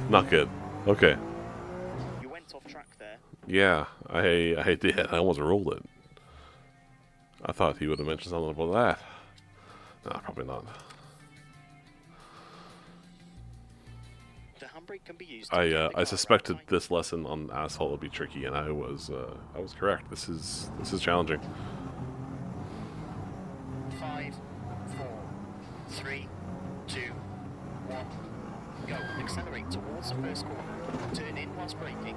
Not good. Okay. You went off track there. Yeah, I did. I almost rolled it. I thought he would have mentioned something about that. No, probably not. The handbrake can be used. I suspected this lesson on asphalt would be tricky, and I was correct. This is challenging. 5, 4, 3, 2, 1, go. Accelerate towards the first corner. Turn in whilst braking,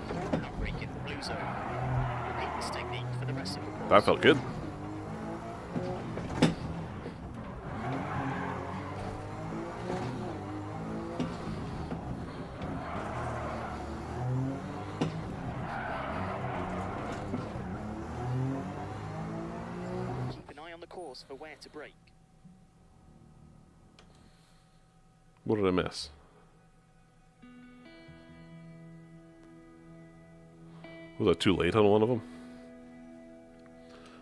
and pull the handbrake in the blue zone. Repeat this technique for the rest of the course. That felt good. course for where to brake. What did I miss? Was I too late on one of them?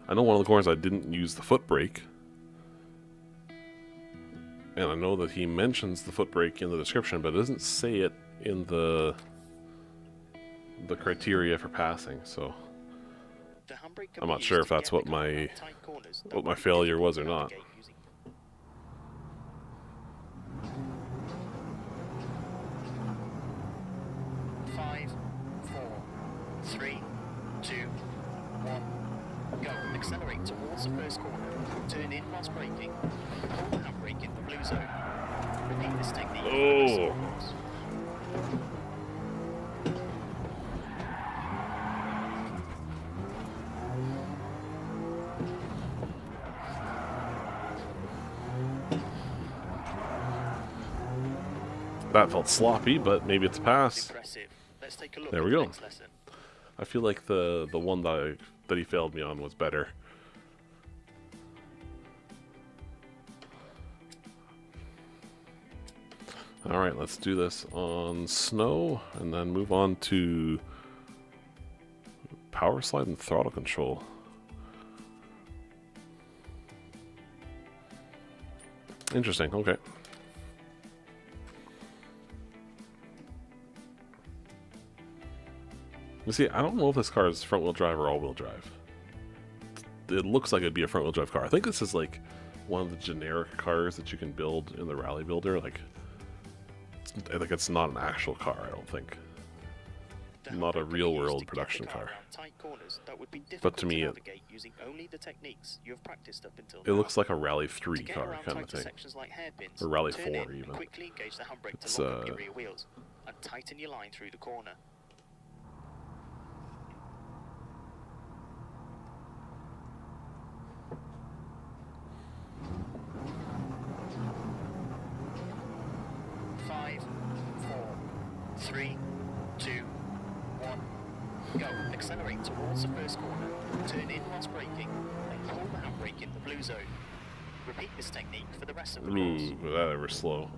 I know one of the corners I didn't use the foot brake. And I know that he mentions the foot brake in the description, but it doesn't say it in the criteria for passing, so The handbrake can I'm be not used sure to if that's get what the car my around tight corners that what my would be failure difficult was to or not. navigate using. 5, 4, 3, 2, 1, go. Accelerate towards the first corner. Turn in whilst braking. Pull the handbrake in the blue zone. Repeat this technique for the rest of the course. That felt sloppy, but maybe it's a pass. Impressive. Let's take a look There at we the go. next lesson. I feel like the one that he failed me on was better. Alright, let's do this on snow, and then move on to power slide and throttle control. Interesting, okay. You see, I don't know if this car is front-wheel drive or all-wheel drive. It looks like it'd be a front-wheel drive car. I think this is like one of the generic cars that you can build in the Rally Builder. Like it's not an actual car, I don't think. The Not a handbrake can be real-world used to get production the car. around tight corners that would be But difficult to me, to navigate using only the techniques you have practiced up until It now. looks like a Rally 3 To get car around kind of tighter thing. sections like hairpins, Or Rally turn 4 in even. and quickly engage the handbrake It's, to lock up your rear wheels and tighten your line through the corner. Five, 4, 3, 2, 1, go. Accelerate towards the first corner. Turn in whilst braking and pull the handbrake in the blue zone. Repeat this technique for the rest of the course. Ooh, was that ever slow.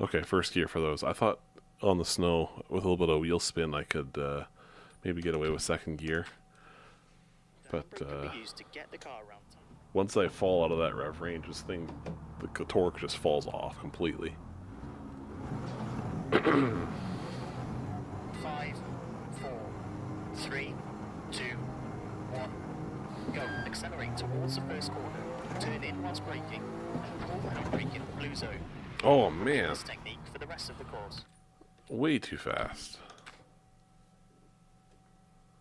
Okay, first gear for those. I thought on the snow, with a little bit of wheel spin, I could maybe get away with second gear. The But, handbrake can be used to get the car around time. Once I fall out of that rev range, this thing, the torque just falls off completely. 5, 4, 3, 2, 1, go. Accelerate towards the first corner. Turn in whilst braking and pull the handbrake in the blue zone. Oh man, This technique for the rest of the course. way too fast.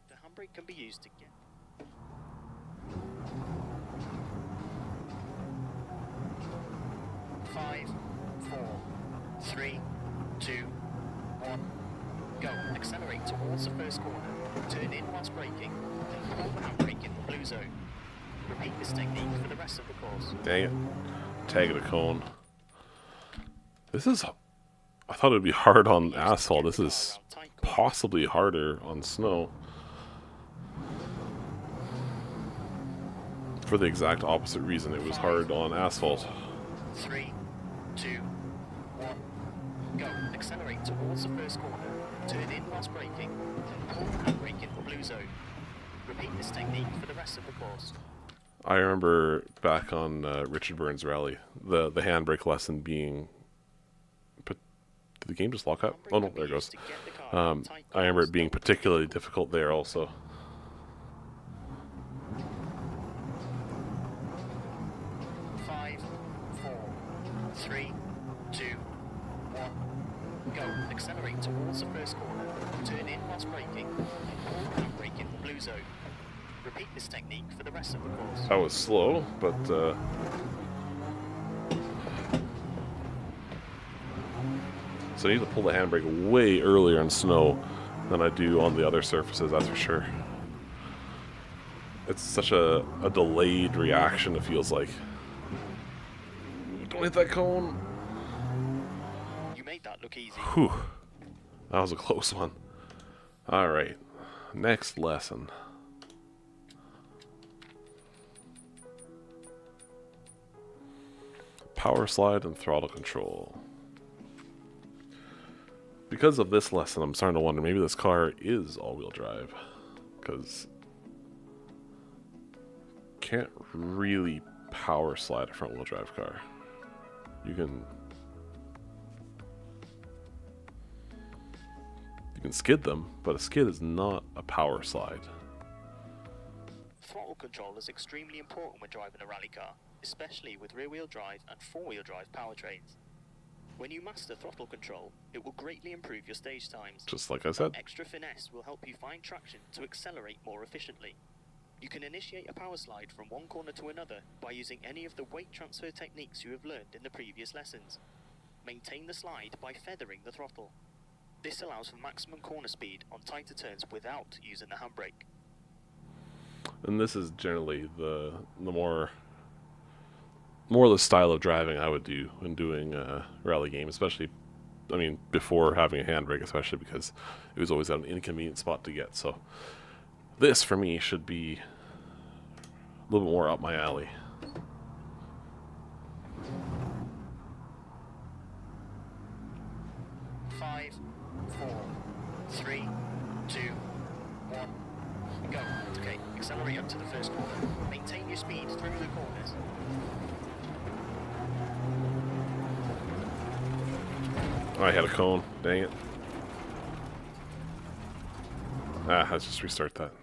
The handbrake can be used to get 5, 4, 3, 2, 1, go. Accelerate towards the first corner. Turn in whilst braking and pull the handbrake in the blue zone. Repeat this technique for the rest of the course. Dang it. Tag the cone. This is... I thought it would be hard on asphalt. This is possibly harder on snow. For the exact opposite reason. It was hard on asphalt. 3, 2, 1, go. Accelerate towards the first corner. Turn in whilst braking and pull the handbrake in the blue zone. Repeat this technique for the rest of the course. I remember back on Richard Burns' rally, the handbrake lesson being... Did the game just lock up? Oh no, there it goes. I remember it being particularly difficult there also. Five, 4, 3, 2, 1, go. Accelerate towards the first corner. Turn in whilst braking and pull the handbrake in the blue zone. Repeat this technique for the rest of the course. I was slow, but so I need to pull the handbrake way earlier in snow than I do on the other surfaces, that's for sure. It's such a delayed reaction, it feels like. Don't hit that cone. You made that look easy. Whew. That was a close one. Alright, next lesson. Power slide and throttle control. Because of this lesson, I'm starting to wonder, maybe this car is all-wheel drive. Because can't really power slide a front-wheel drive car. You can skid them, but a skid is not a power slide. Throttle control is extremely important when driving a rally car, especially with rear-wheel drive and four-wheel drive powertrains. When you master throttle control, it will greatly improve your stage times. Just like I said. Extra finesse will help you find traction to accelerate more efficiently. You can initiate a power slide from one corner to another by using any of the weight transfer techniques you have learned in the previous lessons. Maintain the slide by feathering the throttle. This allows for maximum corner speed on tighter turns without using the handbrake. And this is generally the more the style of driving I would do when doing a rally game, especially, I mean, before having a handbrake, especially because it was always at an inconvenient spot to get. So this, for me, should be a little bit more up my alley. Five, 4, 3, 2, 1, go. Okay, accelerate up to the first corner. Maintain your speed through the corners. I had a cone. Dang it. Let's just restart that.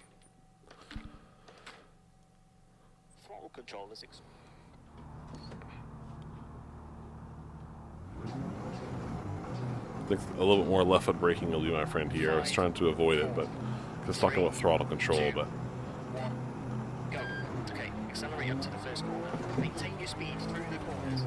Throttle control is I think a little bit more left foot braking will do, my friend here. I was trying to avoid it, but just talking about throttle control, but 1, go. Okay, accelerate up to the first corner. Maintain your speed through the corners.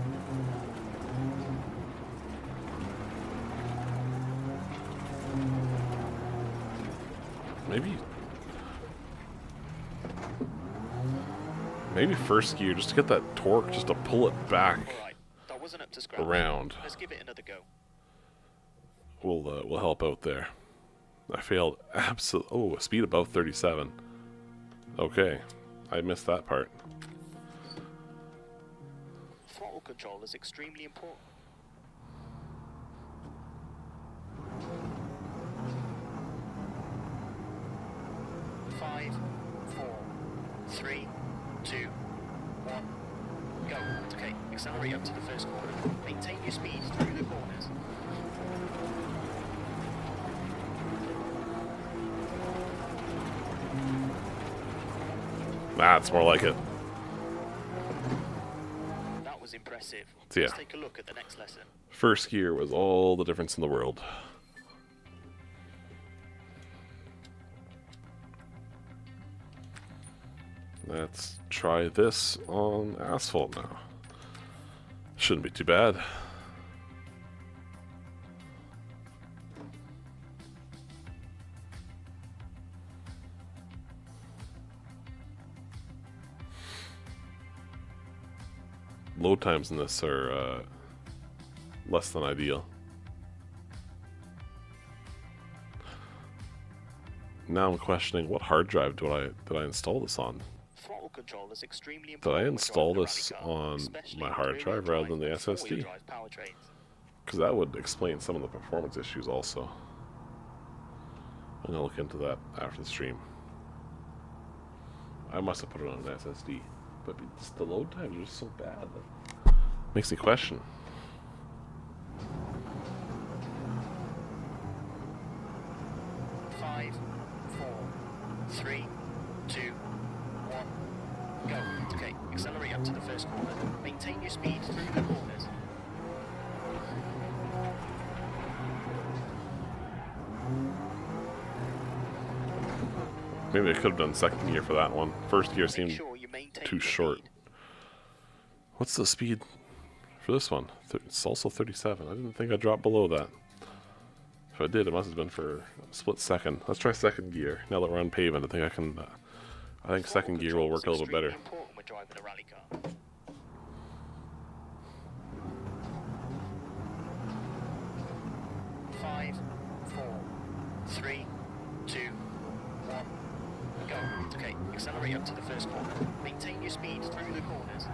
maybe first gear just to get that torque, just to pull it back Alright, that wasn't up to scratch. around Let's give it another go. will help out there. I failed absolutely. Oh, a speed above 37. Okay, I missed that part. Throttle control is extremely important. Five, 4, 3, 2, 1, go. Okay, accelerate up to the first corner. Maintain your speed through the corners. That's more like it. That was impressive. Yeah. Let's take a look at the next lesson. First gear was all the difference in the world. Let's try this on asphalt now. Shouldn't be too bad. Load times in this are less than ideal. Now I'm questioning what hard drive did I install this on? Throttle control is extremely Did I important when install driving a this rally car, on especially my with hard rear-wheel drive rather than the and four-wheel SSD? drive powertrains. Because that would explain some of the performance issues also. I'm gonna look into that after the stream. I must have put it on an SSD, but just the load times are just so bad that makes me question. Five, 4, 3, 2, 1, go. Okay, accelerate up to the first corner. Maintain your speed through the corners. Maybe I could have done second gear for that one. First gear Make seemed sure you maintain too your short. speed. What's the speed for this one? It's also 37. I didn't think I dropped below that. If I did, it must have been for a split second. Let's try second gear. Now that we're on pavement, I think I can. I think second gear will work a little bit better. Extremely important when driving a rally car. Five, 4, 3, 2, 1, go. Okay, accelerate up to the first corner. Maintain your speed through the corners.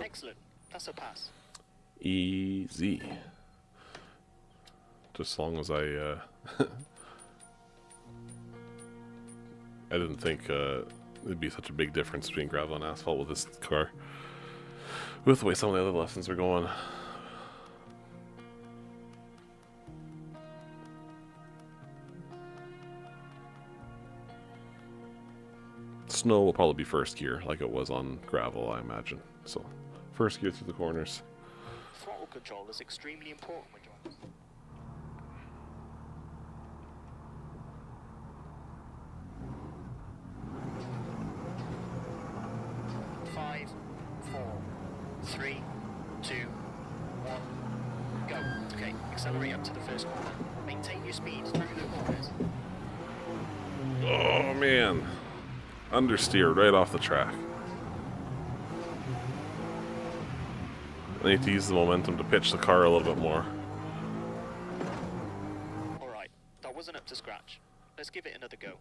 Excellent. That's a pass. Easy. Just as long as I I didn't think it'd be such a big difference between gravel and asphalt with this car. With the way some of the other lessons are going. Snow will probably be first gear, like it was on gravel, I imagine. So, first gear through the corners. Throttle control is extremely important when driving. 5, 4, 3, 2, 1, go. Okay, accelerate up to the first corner. Maintain your speed through the corners. Oh man. Understeer right off the track. I need to use the momentum to pitch the car a little bit more. Alright, that wasn't up to scratch. Let's give it another go.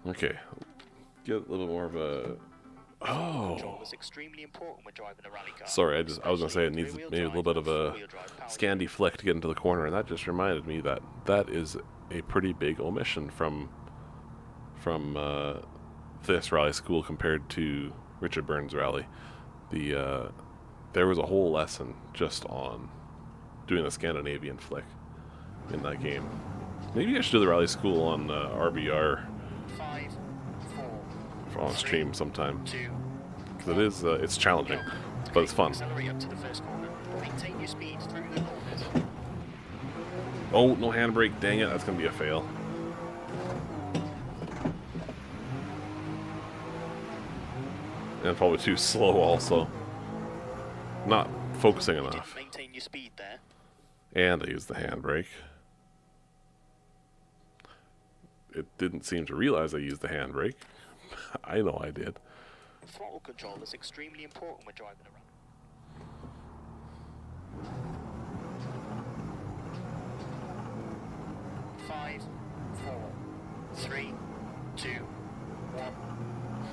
Okay. Get a little bit more of a... Control Oh. is extremely important when driving a rally car. Sorry, I was gonna say it especially needs with maybe a little bit of a four-wheel drive power Scandi flick to get into the corner, and that just reminded me that that is a pretty big omission from this rally school compared to Richard Burns rally. There was a whole lesson just on doing the Scandinavian flick in that game. Maybe I should do the rally school on RBR 5, 4, on stream sometime, 2, because it's challenging, but it's fun. accelerate up to the first corner. Maintain your speed through the corners. Oh, no handbrake, dang it, that's gonna be a fail. And probably too slow also. Not focusing You didn't enough. maintain your speed there. And I used the handbrake. It didn't seem to realize I used the handbrake. I know I did. Throttle control is extremely important when driving around. 5, 4, 3, 2, 1,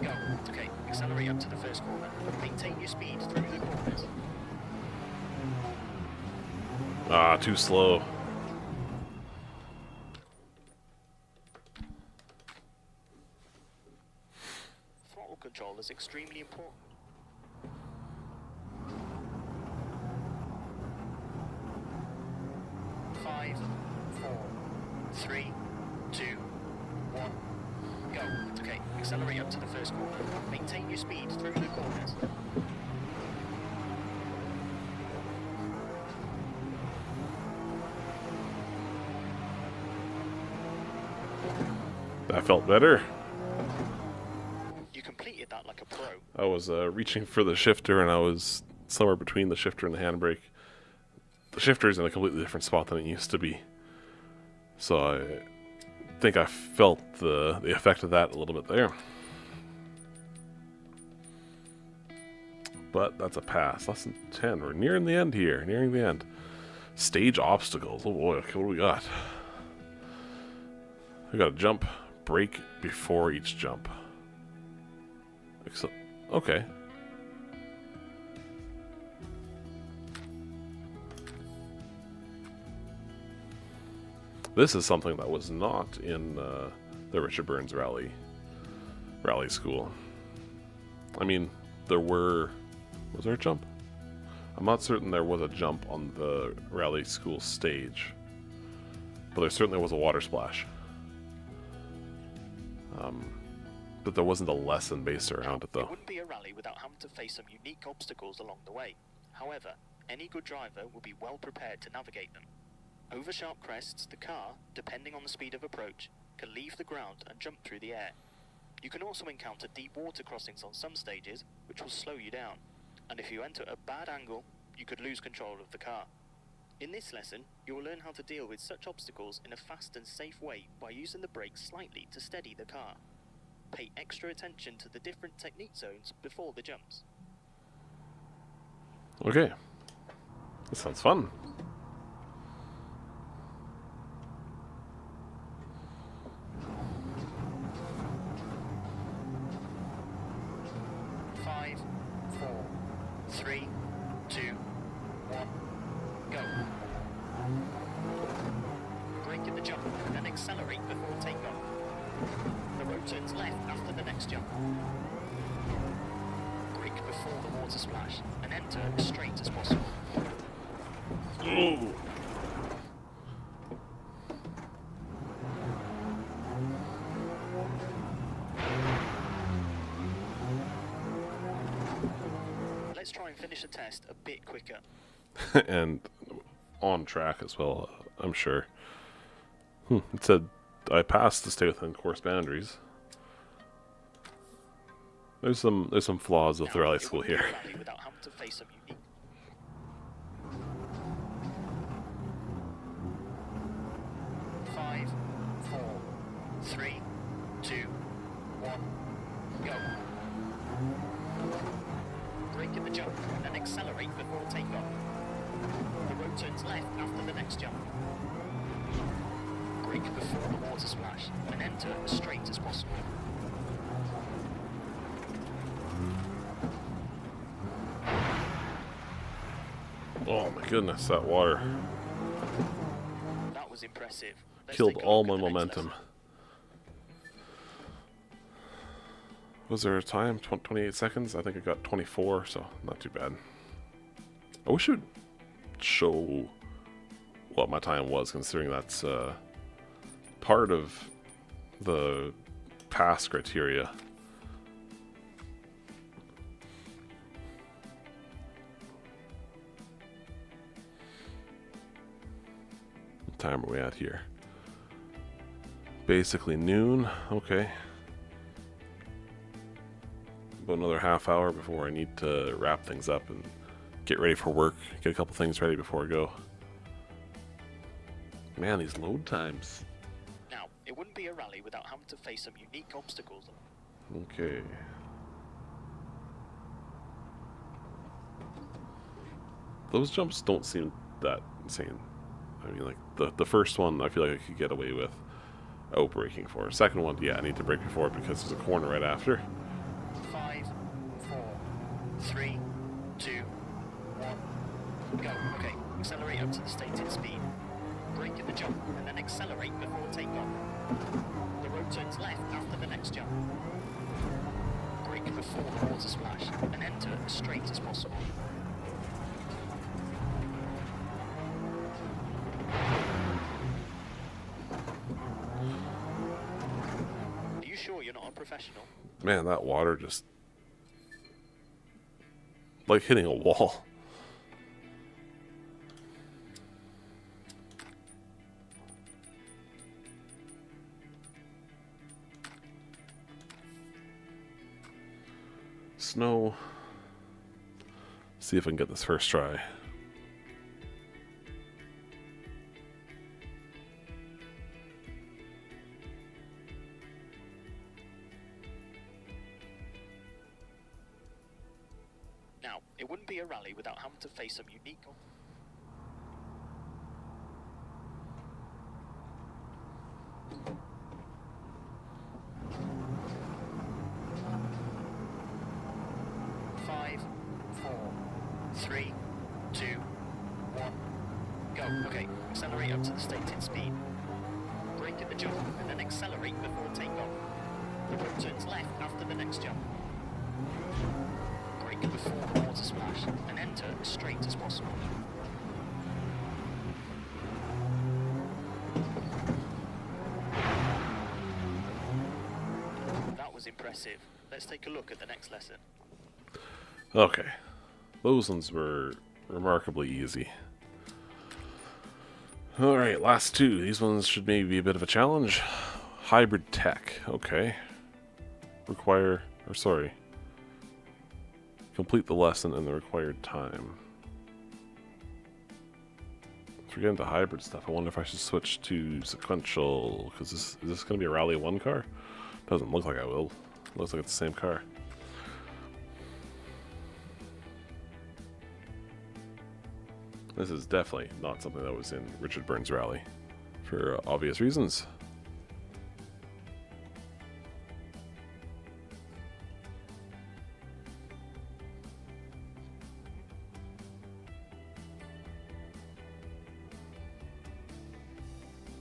go. Okay, accelerate up to the first corner. Maintain your speed through the corners. Ah, too slow. Throttle control is extremely important. 5, 4, 3, 2, 1, go. Okay, accelerate up to the first corner. Maintain your speed through the corners. That felt better. You completed that like a pro. I was reaching for the shifter, and I was somewhere between the shifter and the handbrake. The shifter is in a completely different spot than it used to be. So I think I felt the effect of that a little bit there. But that's a pass. Lesson 10. We're nearing the end here. Nearing the end. Stage obstacles. Oh boy, okay, what do we got? We got a jump, brake before each jump. Okay. This is something that was not in the Richard Burns rally school. I mean, was there a jump? I'm not certain there was a jump on the rally school stage, but there certainly was a water splash. But there wasn't a lesson based around it, It though. wouldn't be a rally without having to face some unique obstacles along the way. However, any good driver will be well prepared to navigate them. Over sharp crests, the car, depending on the speed of approach, can leave the ground and jump through the air. You can also encounter deep water crossings on some stages, which will slow you down. And if you enter a bad angle, you could lose control of the car. In this lesson, you will learn how to deal with such obstacles in a fast and safe way by using the brakes slightly to steady the car. Pay extra attention to the different technique zones before the jumps. Okay. That sounds fun. Five, 4, 3, 2, 1, go. Brake in the jump and then accelerate before takeoff. The road turns left after the next jump. Brake before the water splash and enter as straight as possible. Ooh. Let's try and finish the test a bit quicker. And on track as well, I'm sure. It said I passed to stay within course boundaries. There's some flaws with the rally school here. Without having to face some unique. Five, 4, 3, 2, 1, go. Brake in the jump and then accelerate before takeoff. The road turns left after the next jump. Brake before the water splash and enter as straight as possible. Oh my goodness, that water That was impressive. Let's killed take a all look my at the next momentum. lesson. Was there a time? 28 seconds? I think I got 24, so not too bad. I wish it would show what my time was, considering that's part of the pass criteria. What time are we at here? Basically noon. Okay. About another half hour before I need to wrap things up and get ready for work. Get a couple things ready before I go. Man, these load times. Now, it wouldn't be a rally without having to face some unique obstacles. Okay. Those jumps don't seem that insane. I mean, like, the first one, I feel like I could get away with out-braking for. Second one, yeah, I need to brake before it because there's a corner right after. 5, 4, 3, 2, 1, go. Okay, accelerate up to the stated speed. Brake in the jump and then accelerate before takeoff. The road turns left after the next jump. Brake before the water splash and enter as straight as possible. Are you sure you're not a professional? Man, that water just... like hitting a wall. Snow. See if I can get this first try. Now, it wouldn't be a rally without having to face some unique... 5, 4, 3, 2, 1, go. Okay, accelerate up to the stated speed. Brake in the jump and then accelerate before takeoff. The road turns left after the next jump. Brake before the water splash and enter as straight as possible. That was impressive. Let's take a look at the next lesson. Okay. Those ones were remarkably easy. Alright, last two. These ones should maybe be a bit of a challenge. Hybrid tech. Okay. Complete the lesson in the required time. If we're getting to hybrid stuff, I wonder if I should switch to sequential, because is this going to be a Rally 1 car? Doesn't look like I will. Looks like it's the same car. This is definitely not something that was in Richard Burns' rally, for obvious reasons.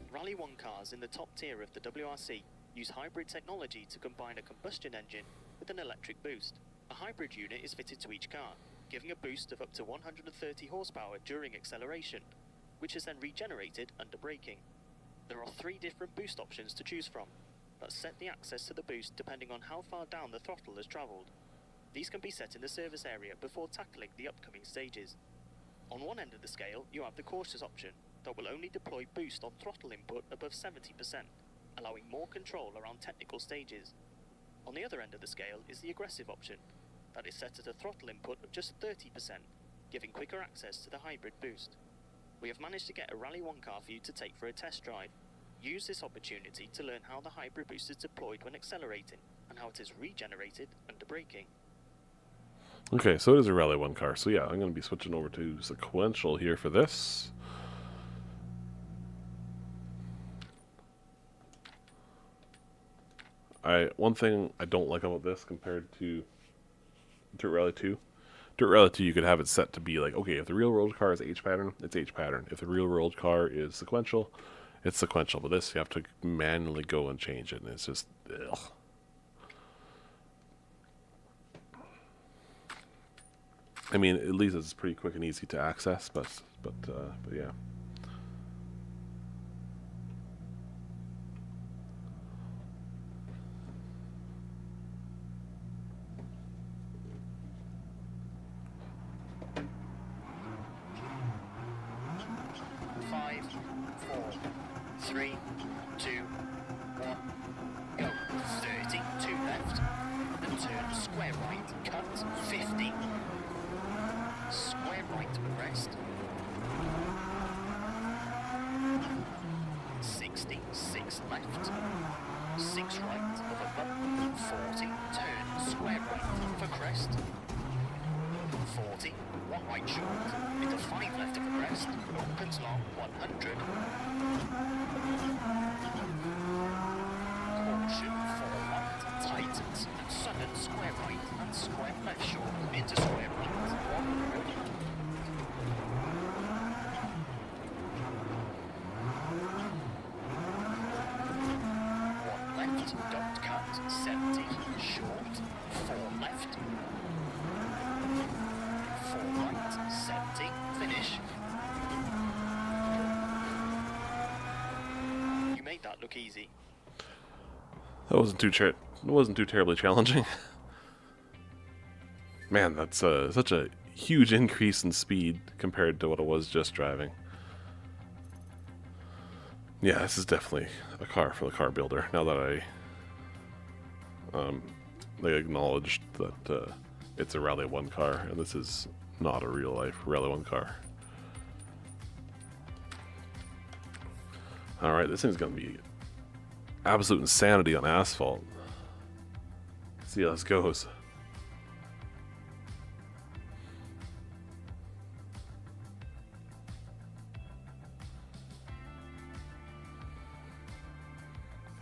Rally 1 cars in the top tier of the WRC use hybrid technology to combine a combustion engine with an electric boost. A hybrid unit is fitted to each car, giving a boost of up to 130 horsepower during acceleration, which is then regenerated under braking. There are 3 different boost options to choose from, that set the access to the boost depending on how far down the throttle has travelled. These can be set in the service area before tackling the upcoming stages. On one end of the scale, you have the cautious option, that will only deploy boost on throttle input above 70%, allowing more control around technical stages. On the other end of the scale is the aggressive option, that is set at a throttle input of just 30%, giving quicker access to the hybrid boost. We have managed to get a Rally 1 car for you to take for a test drive. Use this opportunity to learn how the hybrid boost is deployed when accelerating, and how it is regenerated under braking. Okay, so it is a Rally 1 car. So yeah, I'm going to be switching over to sequential here for this. One thing I don't like about this compared to Dirt Rally 2. Dirt Rally 2, you could have it set to be like, okay, if the real world car is H pattern, it's H pattern. If the real world car is sequential, it's sequential. But this, you have to manually go and change it, and it's just, ugh. I mean, at least it's pretty quick and easy to access, but yeah. Five, 4, 3, 2, 1, go. 30 to left, and turn square right, cut 50. Square right of rest. 60, 6 left. 6 right of a bump. 40, turn square right for crest. 40, 1 right short, into 5 left of a crest, opens long 100. Caution 4 right, tightens, and sudden square right, and square left short, into square right, 100. Dot cut, 70, short, 4 left, 4 right, 70, finish. You made that look easy. That wasn't too terribly challenging. Man, that's such a huge increase in speed compared to what it was just driving. Yeah, this is definitely a car for the car builder. Now that they acknowledged that it's a Rally 1 car, and this is not a real life Rally 1 car. Alright, this thing's gonna be absolute insanity on asphalt. Let's see how this goes.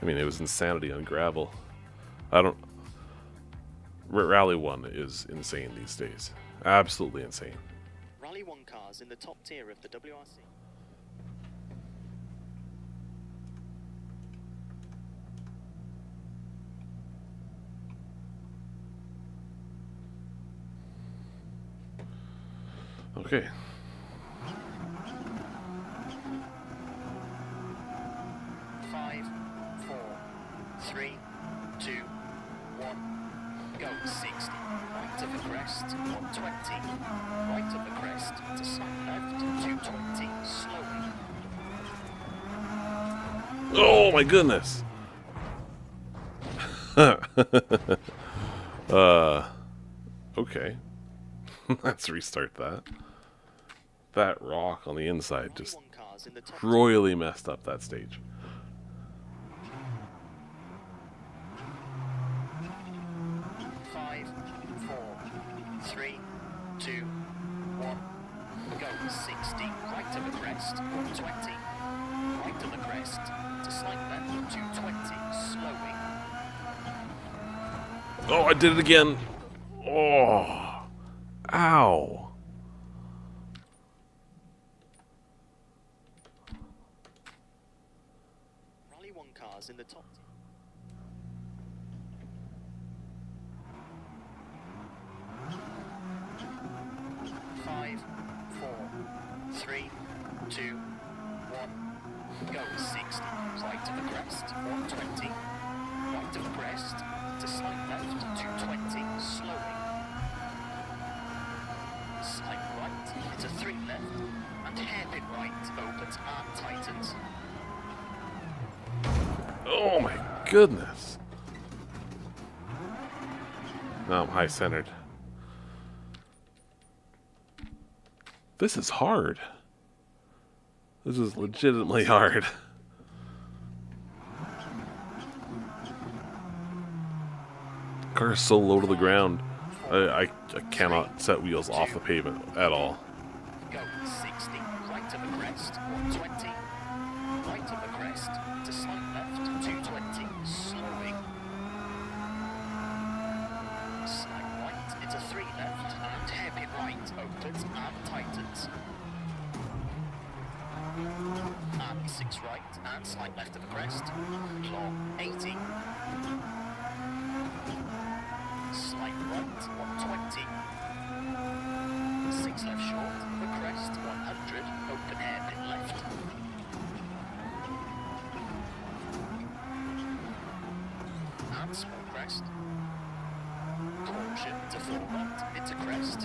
I mean, it was insanity on gravel. Rally 1 is insane these days. Absolutely insane. Rally 1 cars in the top tier of the WRC. Okay. Five, 4, 3, 2, 1. Go 60, right of the crest, 120, right of the crest, to smack left, 220, slowly. Oh my goodness! Okay. Let's restart that. That rock on the inside just royally messed up that stage. 5, 4, 3, 2, 1. Go 60, right of the crest, 120. Right of the crest, to slight left, 220, slowing. Oh, I did it again. Oh, ow. Rally 1 cars in the top. 5, 4, 3, 2, 1. Go 60, right of the crest, 120. Right of the crest, to slight left, 220, slowing. Slight right, into 3 left, and hairpin right, opens and tightens. Oh my goodness. Now I'm high centered. This is hard. This is legitimately hard. Car is so low to the ground. I cannot set wheels off the pavement at all. Go 60, right of the crest, 120. Right of the crest, to slight left, 220, slowing. Slight right, into 3 left, and hairpin right, opens and tightens. And 6 right, and slight left of the crest, long 80. Slight right, 120. 6 left short, the crest, 100, open hairpin left. And small crest. Caution to 4 right, into crest,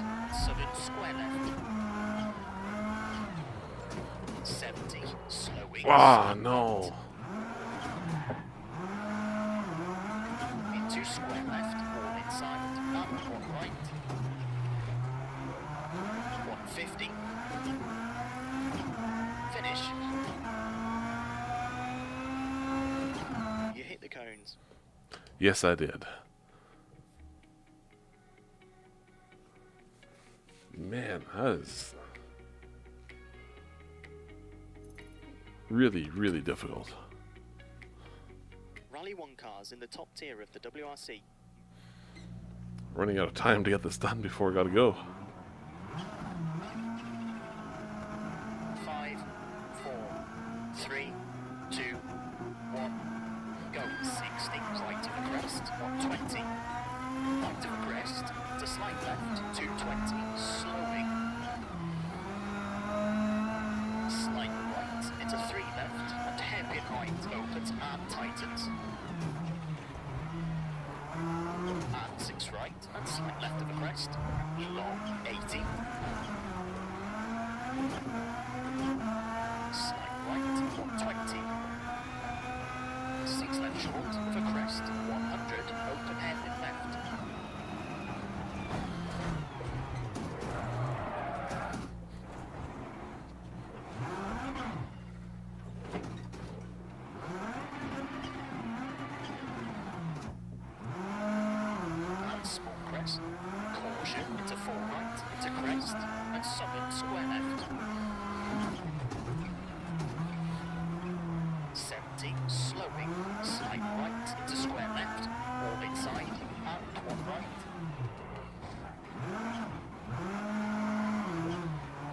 sudden square left. 70, slowing. Ah, no. Into square left, all inside, and 1 right. 150. Finish. You hit the cones. Yes, I did. Man, that is really, really difficult. Rally 1 cars in the top tier of the WRC. Running out of time to get this done before I gotta go. 5, 4, 3, 2, 1. Go 60, right of the crest, 120. Right of the crest, to slight left, 220, slowing. Slight right, into 3 left, and hairpin right, opens and tightens. And 6 right, and slight left of the crest, long 80. Slight right, 120. 6 left short, for crest, 100, open hairpin left. And small crest. Caution into 4 right, into crest, and summon square left. 70, slowing, slight right into square left, all inside, and 1 right.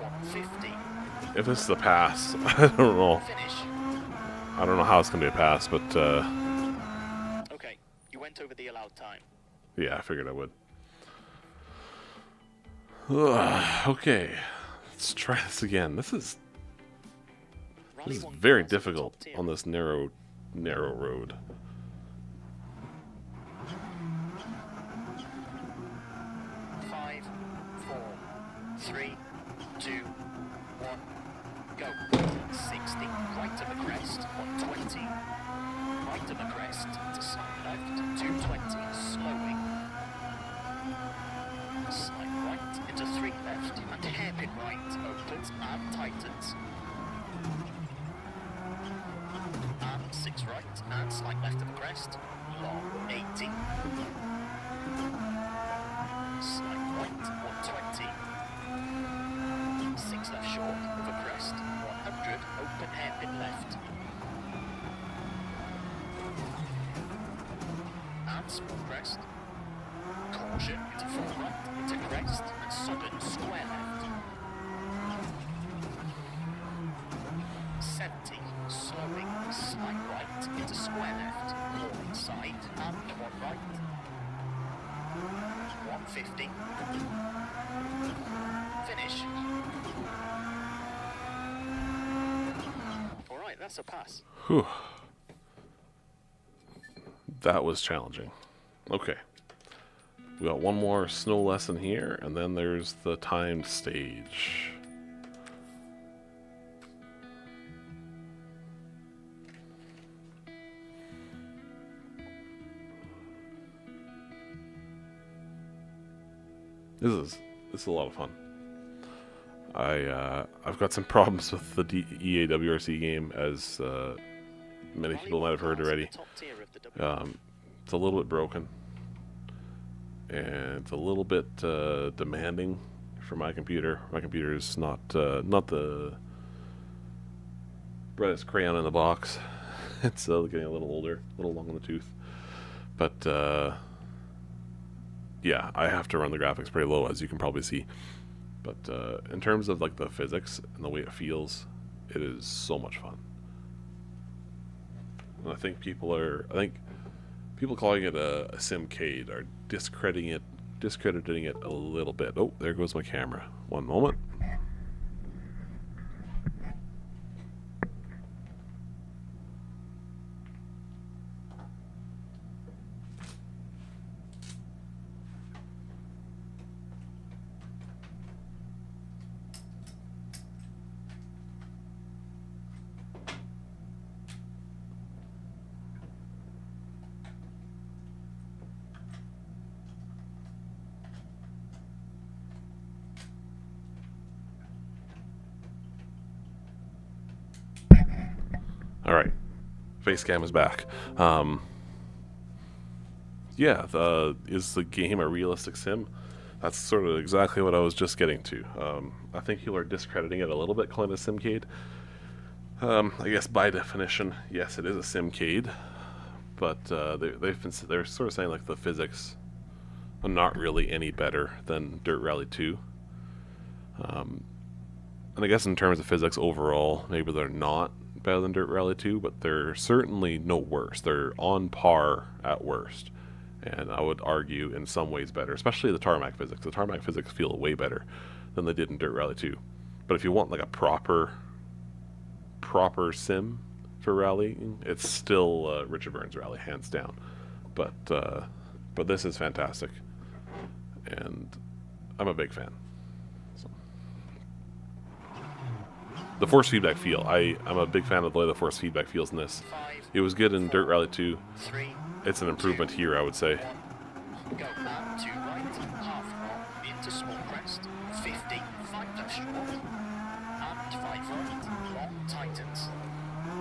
150, If this is a pass, I don't know. finish. I don't know how it's gonna be a pass, but Okay, you went over the allowed time. yeah, I figured I would. Okay, let's try this again. This is Rally 1 very cars in the difficult top tier. on this narrow road. 5, 4, 3, 2, 1, go. 60, right of the crest, 120. Right of the crest, to slight left, 220, slowing. Slight right, into 3 left, and hairpin right, opens and tightens. And 6 right, and slight left of the crest, long 80. small crest. Caution, into full right, into crest, and sudden square left. 70, slowing, slight right, into square left, more inside, and one right. 150. Finish. Alright, that's a pass. Whew. That was challenging. Okay. We got one more snow lesson here, and then there's the timed stage. This is a lot of fun. I've got some problems with the EA WRC game, as many people might have heard already. It's a little bit broken, and it's a little bit demanding for my computer. My computer is not the brightest crayon in the box. It's getting a little older, a little long in the tooth. But yeah, I have to run the graphics pretty low, as you can probably see. But in terms of like the physics and the way it feels, it is so much fun. And I think people calling it a simcade are discrediting it a little bit. Oh, there goes my camera. One moment. Alright, Facecam is back. Yeah, is the game a realistic sim? That's sort of exactly what I was just getting to. I think people are discrediting it a little bit, calling it a simcade. I guess by definition, yes, it is a simcade, but they're sort of saying like the physics are not really any better than Dirt Rally 2. And I guess in terms of physics overall, maybe they're not better than Dirt Rally 2, but they're certainly no worse. They're on par at worst, and I would argue in some ways better, especially the tarmac physics. The tarmac physics feel way better than they did in Dirt Rally 2. But if you want like a proper sim for rallying, it's still Richard Burns Rally, hands down. But this is fantastic, and I'm a big fan. The force feedback feel. I'm a big fan of the way the force feedback feels in this. It was good in Dirt Rally 2. It's an improvement here, I would say. Go out to right, half long, into small crest, 50, 5 left short, and 5 right, long tightens,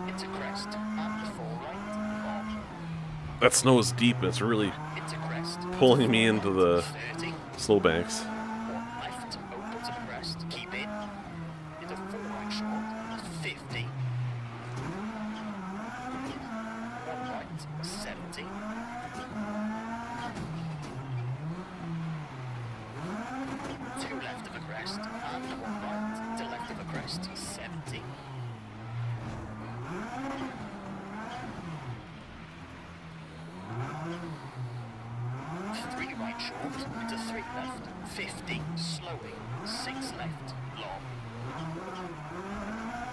into crest, and 4 right, long. That snow is deep, and it's really Into crest, pulling me into the 30, snow banks. 1 left, open to the crest, keep in, into 4 right short, 50, 1 right, 70, 2 left of a crest, and 1 right to left of a crest, 70. 3 right short, into 3 left, 50, slowing, 6 left, long.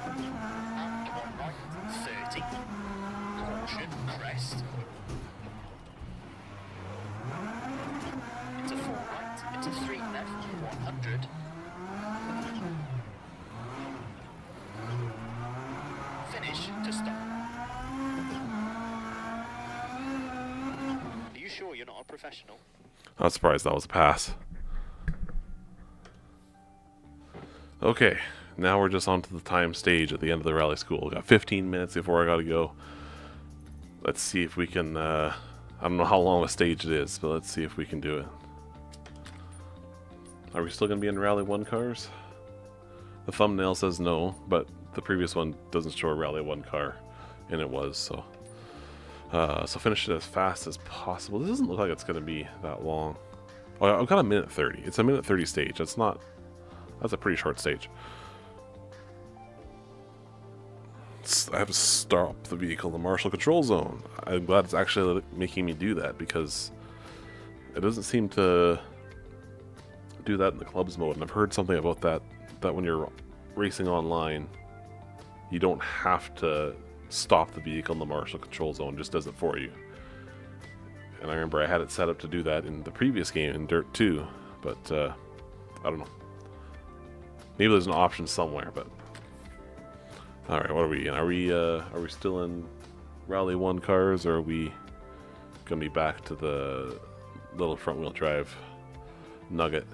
And 1 right, 30. Caution, crest. Into 4 right, into 3 left, 100. Finish to stop. Are you sure you're not a professional? I'm not surprised that was a pass. Okay, now we're just onto the time stage at the end of the rally school. We got 15 minutes before I gotta go. Let's see if we can, I don't know how long of a stage it is, but let's see if we can do it. Are we still gonna be in Rally 1 cars? The thumbnail says no, but the previous one doesn't show a Rally 1 car, and it was, so. So finish it as fast as possible. This doesn't look like it's going to be that long. Oh, I've got a minute 30. It's a minute 30 stage. That's not... That's a pretty short stage. I have to stop the vehicle in the marshal control zone. I'm glad it's actually making me do that, because it doesn't seem to do that in the clubs mode. And I've heard something about that when you're racing online, you don't have to stop the vehicle in the marshal control zone, it just does it for you. And I remember I had it set up to do that in the previous game in Dirt 2, but I don't know. Maybe there's an option somewhere, but all right, what are we in? Are we still in Rally 1 cars, or are we gonna be back to the little front wheel drive nugget?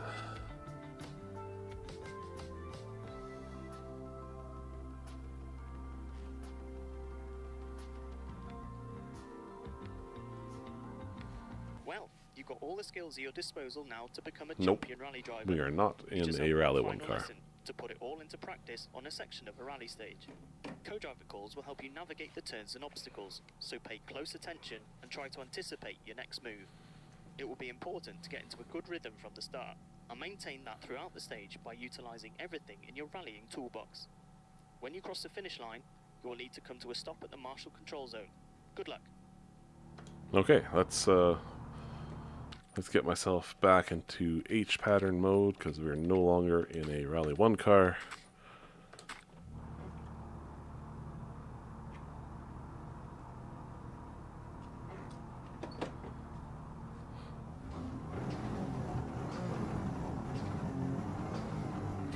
Well, you've got all the skills at your disposal now to become a Nope. champion rally driver. We are not Which is in our a Rally 1 final car. lesson to put it all into practice on a section of a rally stage. Co-driver calls will help you navigate the turns and obstacles, so pay close attention and try to anticipate your next move. It will be important to get into a good rhythm from the start, and maintain that throughout the stage by utilising everything in your rallying toolbox. When you cross the finish line, you will need to come to a stop at the marshal control zone. Good luck. Okay, let's get myself back into H pattern mode, because we're no longer in a Rally 1 car.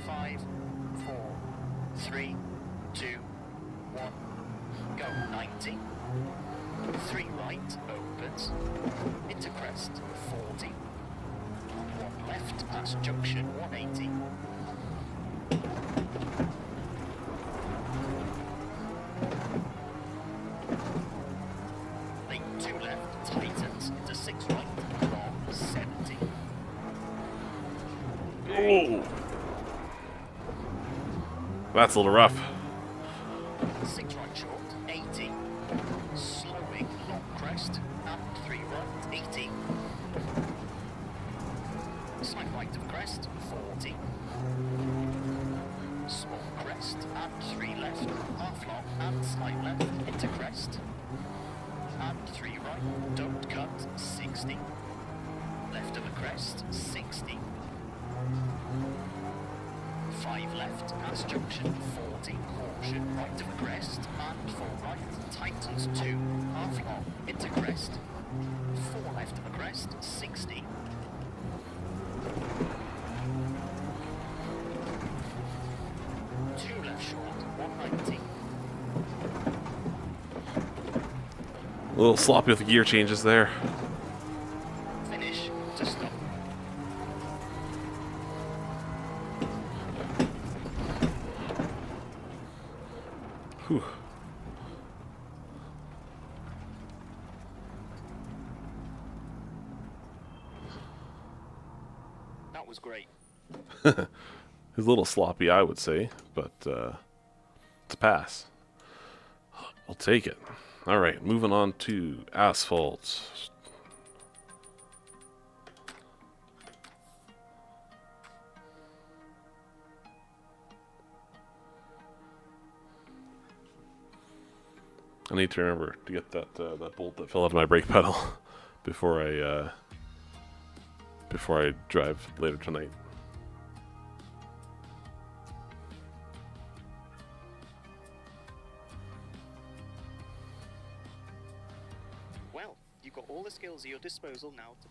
Five, 4, 3, 2, 1, go 90. 3 right opens, into crest 40. 1 left past junction 180. Lane 2 left tightens into 6 right, long 70. Oh, that's a little rough. 6 right short, 80. Slowing, long crest, and 3 right, 80. Slight right of crest, 40. Small crest, and 3 left, half long, and slight left, into crest. And 3 right, don't cut, 60. Left of a crest, 60. 5 left, past junction, 40, caution, right of a crest, and 4 right, tightens 2, half long, into crest, 4 left of a crest, 60. Two left short, 190. A little sloppy with the gear changes there. Finish to stop. Whew. That was great. It's a little sloppy, I would say, but it's a pass. I'll take it. All right, moving on to asphalt. I need to remember to get that bolt that fell out of my brake pedal before I drive later tonight. Well, you've got all the skills at your disposal now to...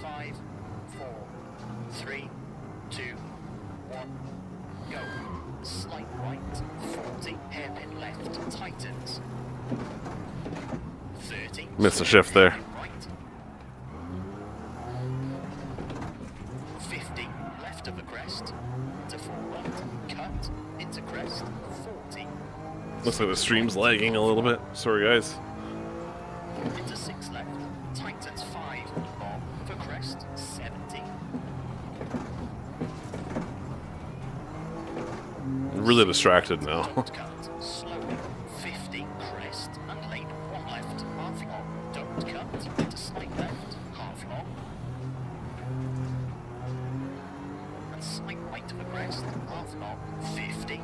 Five, 4, 3, 2, 1, go. Slight right, 40, hairpin left, tightens. 30. Missed a shift there. Right. 50, left of the crest, to 4 right, cut, into crest, 40. Looks like the stream's lagging a little bit. Sorry, guys. Into 6 left, tightens 5, long for crest, 70. I'm really distracted now. Don't cut, slowing, 50, crest, and lane 1 left, half long. Don't cut, into slight left, half long. And slight right of the crest, half long, 50.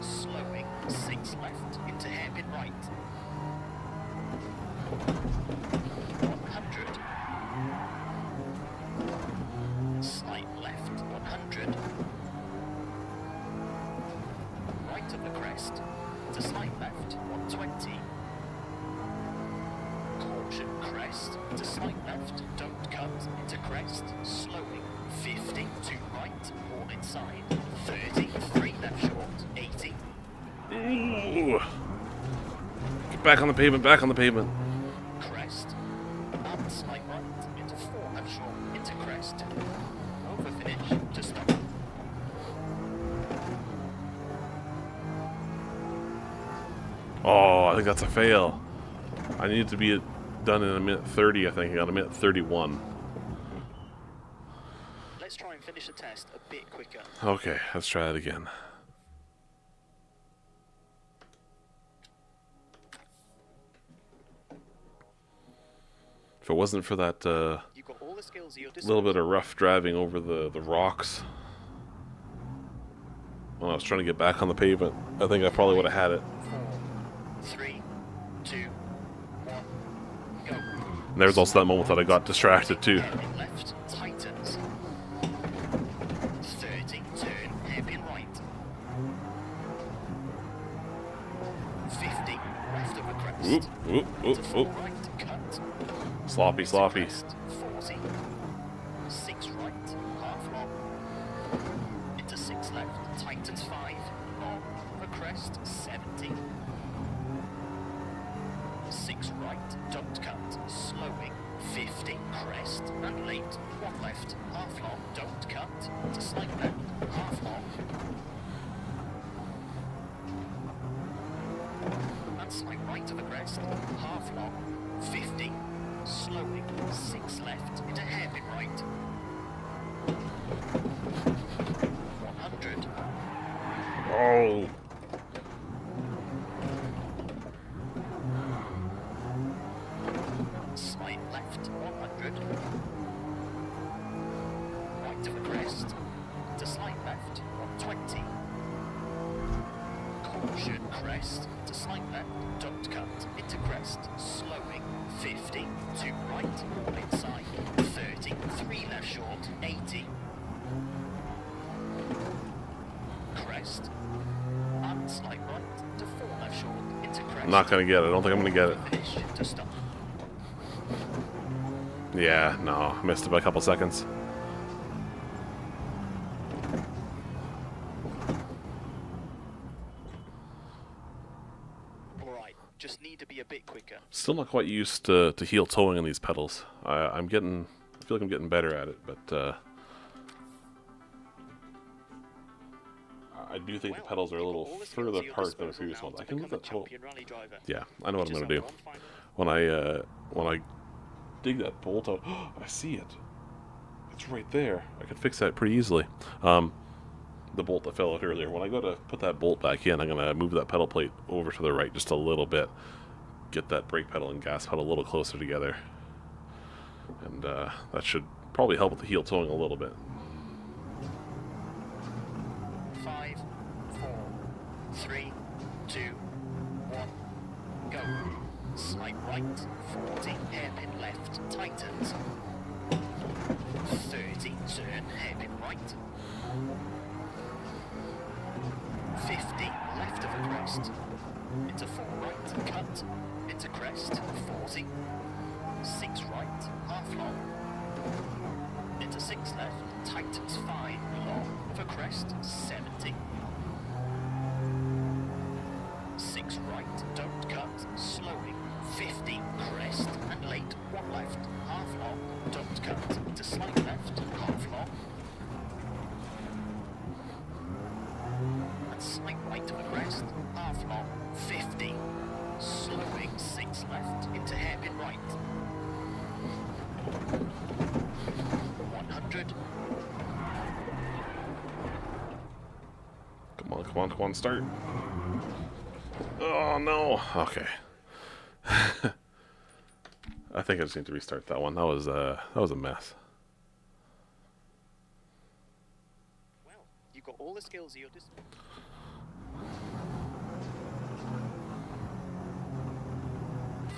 Slowing, 6 left, into hairpin right. 100. Slight left, 100. Right of the crest, to slight left, 120. Caution crest, to slight left, don't cut, into crest, slowing, 50, to right, all inside, 30, 3 left short, 80. Ooh. Get back on the pavement, back on the pavement. Crest, up slight right, into 4 left short, into crest, over finish, to stop. Oh, I think that's a fail. I need to be done in a minute 30, I think. I got a minute 31. Let's try and finish the test a bit quicker. Okay, let's try that again. If it wasn't for that You've got all the skills at your little disposal. bit of rough driving over the rocks when I was trying to get back on the pavement, I think I probably would have had it. 4, 3, 2, 1, go. And there's also that moment that I got distracted too. Hairpin left, tightens. 30, turn, hairpin right. 50, left of the crest. Oop, oop, To oop, full oop. right, cut. Sloppy, sloppy. Crest, 40. 6 right, half long. Into 6 left, tightens 5. Long, for crest, 70. 6 right, don't cut, slowing, 50, crest, and late, 1 left, half long, don't cut, to slight left, half long. And slight right of the crest, half long, 50, slowing, 6 left, into hairpin right. 100. Oh. Slight left, 100. Right of the crest. To slight left, 120. Caution crest. To slight left, don't cut. Into crest, slowing, 50. To right, all inside, 30. 3 left short, 80. Crest. And slight right, to 4 left short, into crest. I'm not gonna get it. I don't think I'm gonna get it. Finish, to stop. Yeah, no, I missed it by a couple seconds. Alright, just need to be a bit quicker. Still not quite used to heel towing in these pedals. I feel like I'm getting better at it, but I do think the pedals are a little further apart than the previous ones. I can move that toe. Yeah, I know what I'm gonna do. When I dig that bolt out, I see it. It's right there. I could fix that pretty easily. The bolt that fell out earlier. When I go to put that bolt back in, I'm gonna move that pedal plate over to the right just a little bit. Get that brake pedal and gas pedal a little closer together. And that should probably help with the heel towing a little bit. 5, 4, 3, 2, 1, go. Slight right, 40, hairpin left, tightens. 30, turn, hairpin right. 50, left of the crest. Into 4 right, cut. Into crest, 40. 6 right, half long. Into 6 left, tightens 5, long, for crest, 70. 6 right, don't cut, slowing, 50, crest, and late, 1 left, half long, don't cut, to slight left, half long. And slight right of the crest, half long, 100. Come on, come on, come on, start. Oh no. Okay. I think I just need to restart that one. That was a mess. Well, you've got all the skills at your disposal.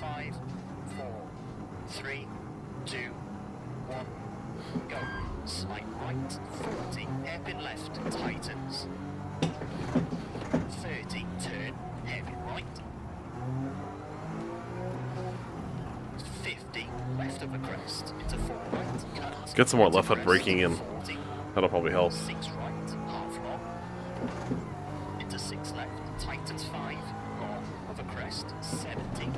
5, 4, 3, 2, 1, go. Slight right, 40, hairpin left, tightens. 30, turn, hairpin right. 50, left of a crest, into 4 right, cut. Get some more into left foot crest, braking in. 40, That'll probably help. 6 right, half long. Into 6 left, tightens 5, long of a crest, 70.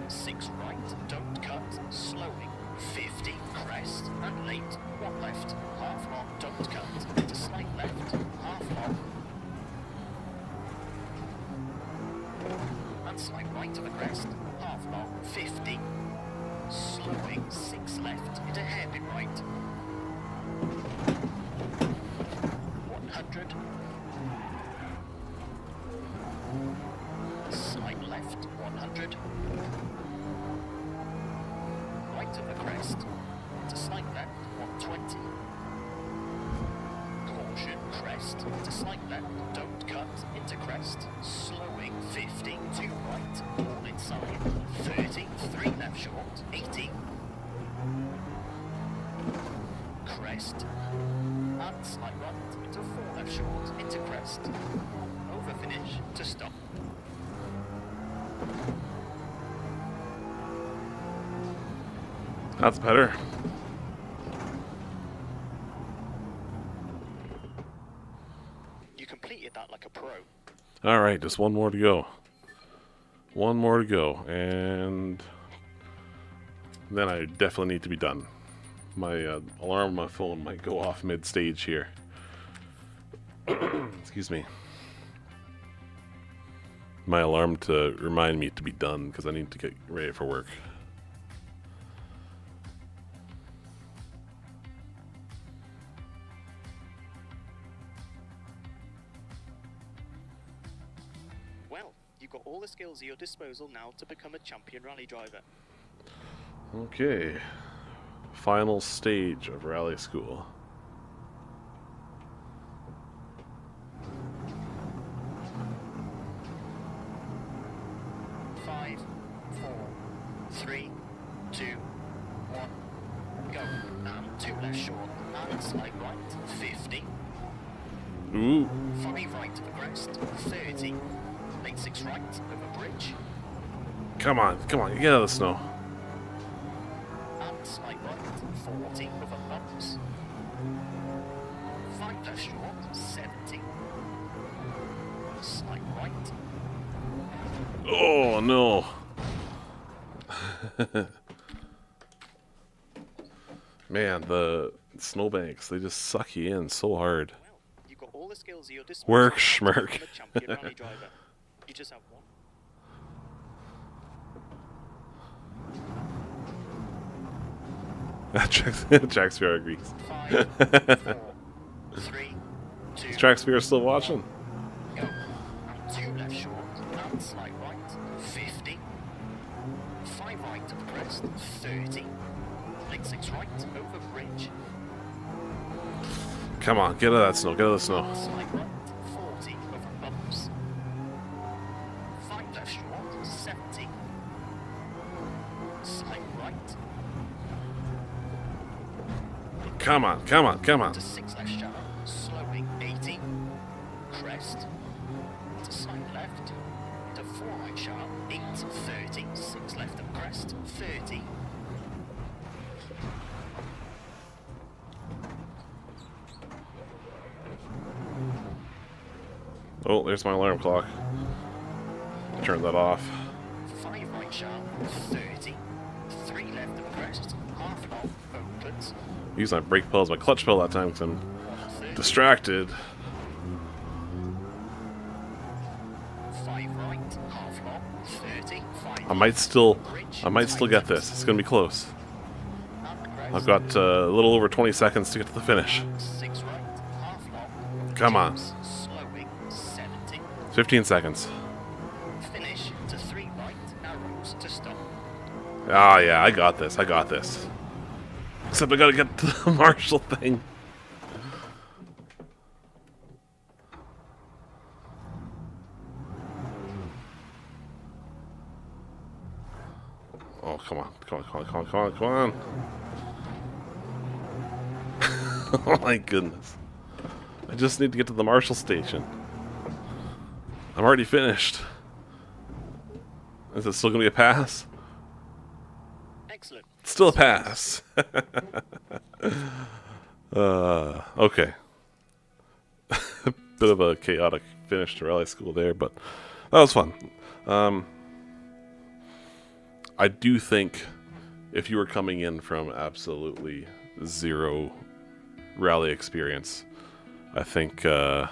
6 right, don't cut, slowing, 50, crest, and late, 1 left, half long, don't cut, into slight left, half long. And slight right of a crest, half long, 50. Slowing, 6 left, into hairpin right. 100. Slight left, 100. Right of the crest, to slight left, 120. Caution, crest, to slight left, don't cut, into crest, slowing, 50, 2 right, all inside, 30, 3 left short, 80. Crest, and slight right, into 4 left short, into crest, over finish, to stop. That's better. You completed that like a pro. Alright, just one more to go. One more to go, and then I definitely need to be done. My alarm on my phone might go off mid-stage here. Excuse me. My alarm to remind me to be done because I need to get ready for work. Well, you've got all the skills at your disposal now to become a champion rally driver. Okay. Final stage of rally school. Five, 4, 3, 2, 1, go. And 2 left short, and slight right, 50. Ooh. 5 right to the crest, 30. Late 6 right, over bridge. Come on, come on, get out of the snow. And slight right, 40 over bumps. 5 left short, 70. Slight right. Oh no. Man, the snowbanks, they just suck you in so hard. Well, you've got all the skills at your disposal. Work, now to schmirk. become a champion rally driver. You just have one. Tracksphere agrees. 5, 4, 3, 2, Is Tracksphere still watching? go. And 2 left short, and slight right, 50. 5 right to the crest, 30. Late 6 right, over bridge. Come on, get out of that snow, get out of the snow. Slight right, 40 over bumps. 5 left short, 70. Slight right, Come on, come on, come on. to 6 left shallow, slowing, 80. Crest, to slight left, to 4 right shallow, 8, 30. 6 left of crest, 30. Oh, there's my alarm clock. Turn that off. 5 right sharp, 30. 3 left of crest, half long, opens. Use my brake pedal as my clutch pedal that time because I'm 130. distracted. 5 right, half long, 30. 5 I might still bridge. Attention, I might still get Titans. this. It's going to be close. Upgrade. I've got a little over 20 seconds to get to the finish. 6 right, half long. Come on. Jumps, slowing, 70. 15 seconds. Finish to 3 right, arrows to stop. Ah, yeah, I got this. I got this. Except I gotta get to the Marshall thing. Oh, come on. Come on, come on, come on, come on, come on. Oh my goodness. I just need to get to the Marshall station. I'm already finished. Is it still gonna be a pass? Excellent. Still a pass. Okay. Bit of a chaotic finish to rally school there, but that was fun. I do think if you were coming in from absolutely zero rally experience, I think, although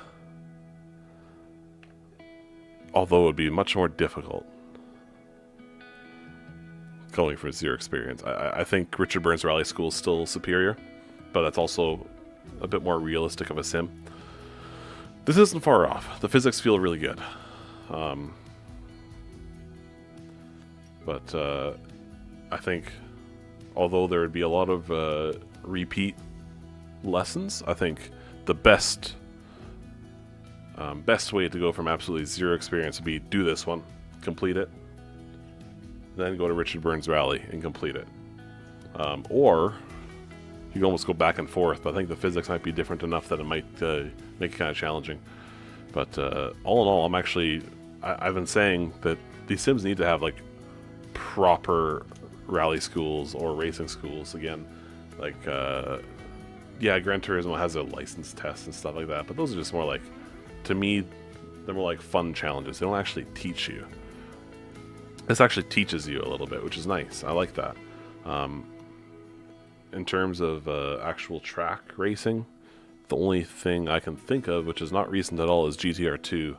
it would be much more difficult going from zero experience, I think Richard Burns Rally School is still superior, but that's also a bit more realistic of a sim. This isn't far off. The physics feel really good. But I think, although there would be a lot of repeat lessons, I think the best way to go from absolutely zero experience would be do this one, complete it, then go to Richard Burns Rally and complete it. Or you can almost go back and forth, but I think the physics might be different enough that it might make it kind of challenging. But all in all, I've been saying that these sims need to have like proper rally schools or racing schools again. Like, yeah, Gran Turismo has a license test and stuff like that, but those are just more like, to me, they're more like fun challenges. They don't actually teach you. This actually teaches you a little bit, which is nice. I like that. In terms of actual track racing, the only thing I can think of, which is not recent at all, is GTR 2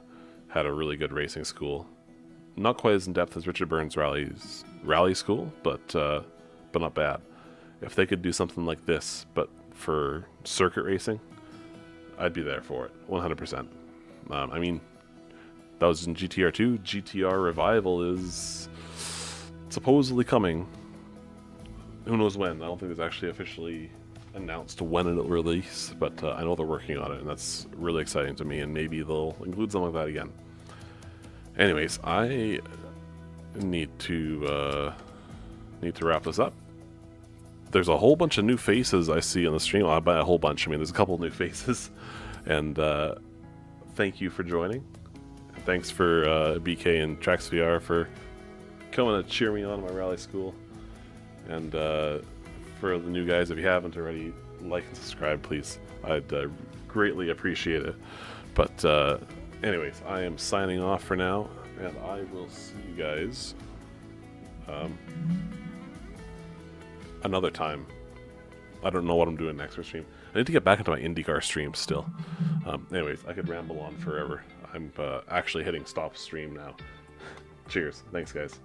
had a really good racing school. Not quite as in depth as Richard Burns Rally School, but not bad. If they could do something like this, but for circuit racing, I'd be there for it, 100%. I mean, that was in GTR 2. GTR Revival is supposedly coming. Who knows when? I don't think it's actually officially announced when it'll release, but I know they're working on it, and that's really exciting to me, and maybe they'll include something like that again. Anyways, I need to wrap this up. There's a whole bunch of new faces I see on the stream. Well, by a whole bunch, I mean there's a couple of new faces, and thank you for joining. Thanks for BK and TraxVR for coming to cheer me on in my rally school. And for the new guys, if you haven't already, like and subscribe, please. I'd greatly appreciate it. But anyways, I am signing off for now, and I will see you guys another time. I don't know what I'm doing next for stream. I need to get back into my IndyCar stream still. Anyways, I could ramble on forever. I'm actually hitting stop stream now. Cheers. Thanks, guys.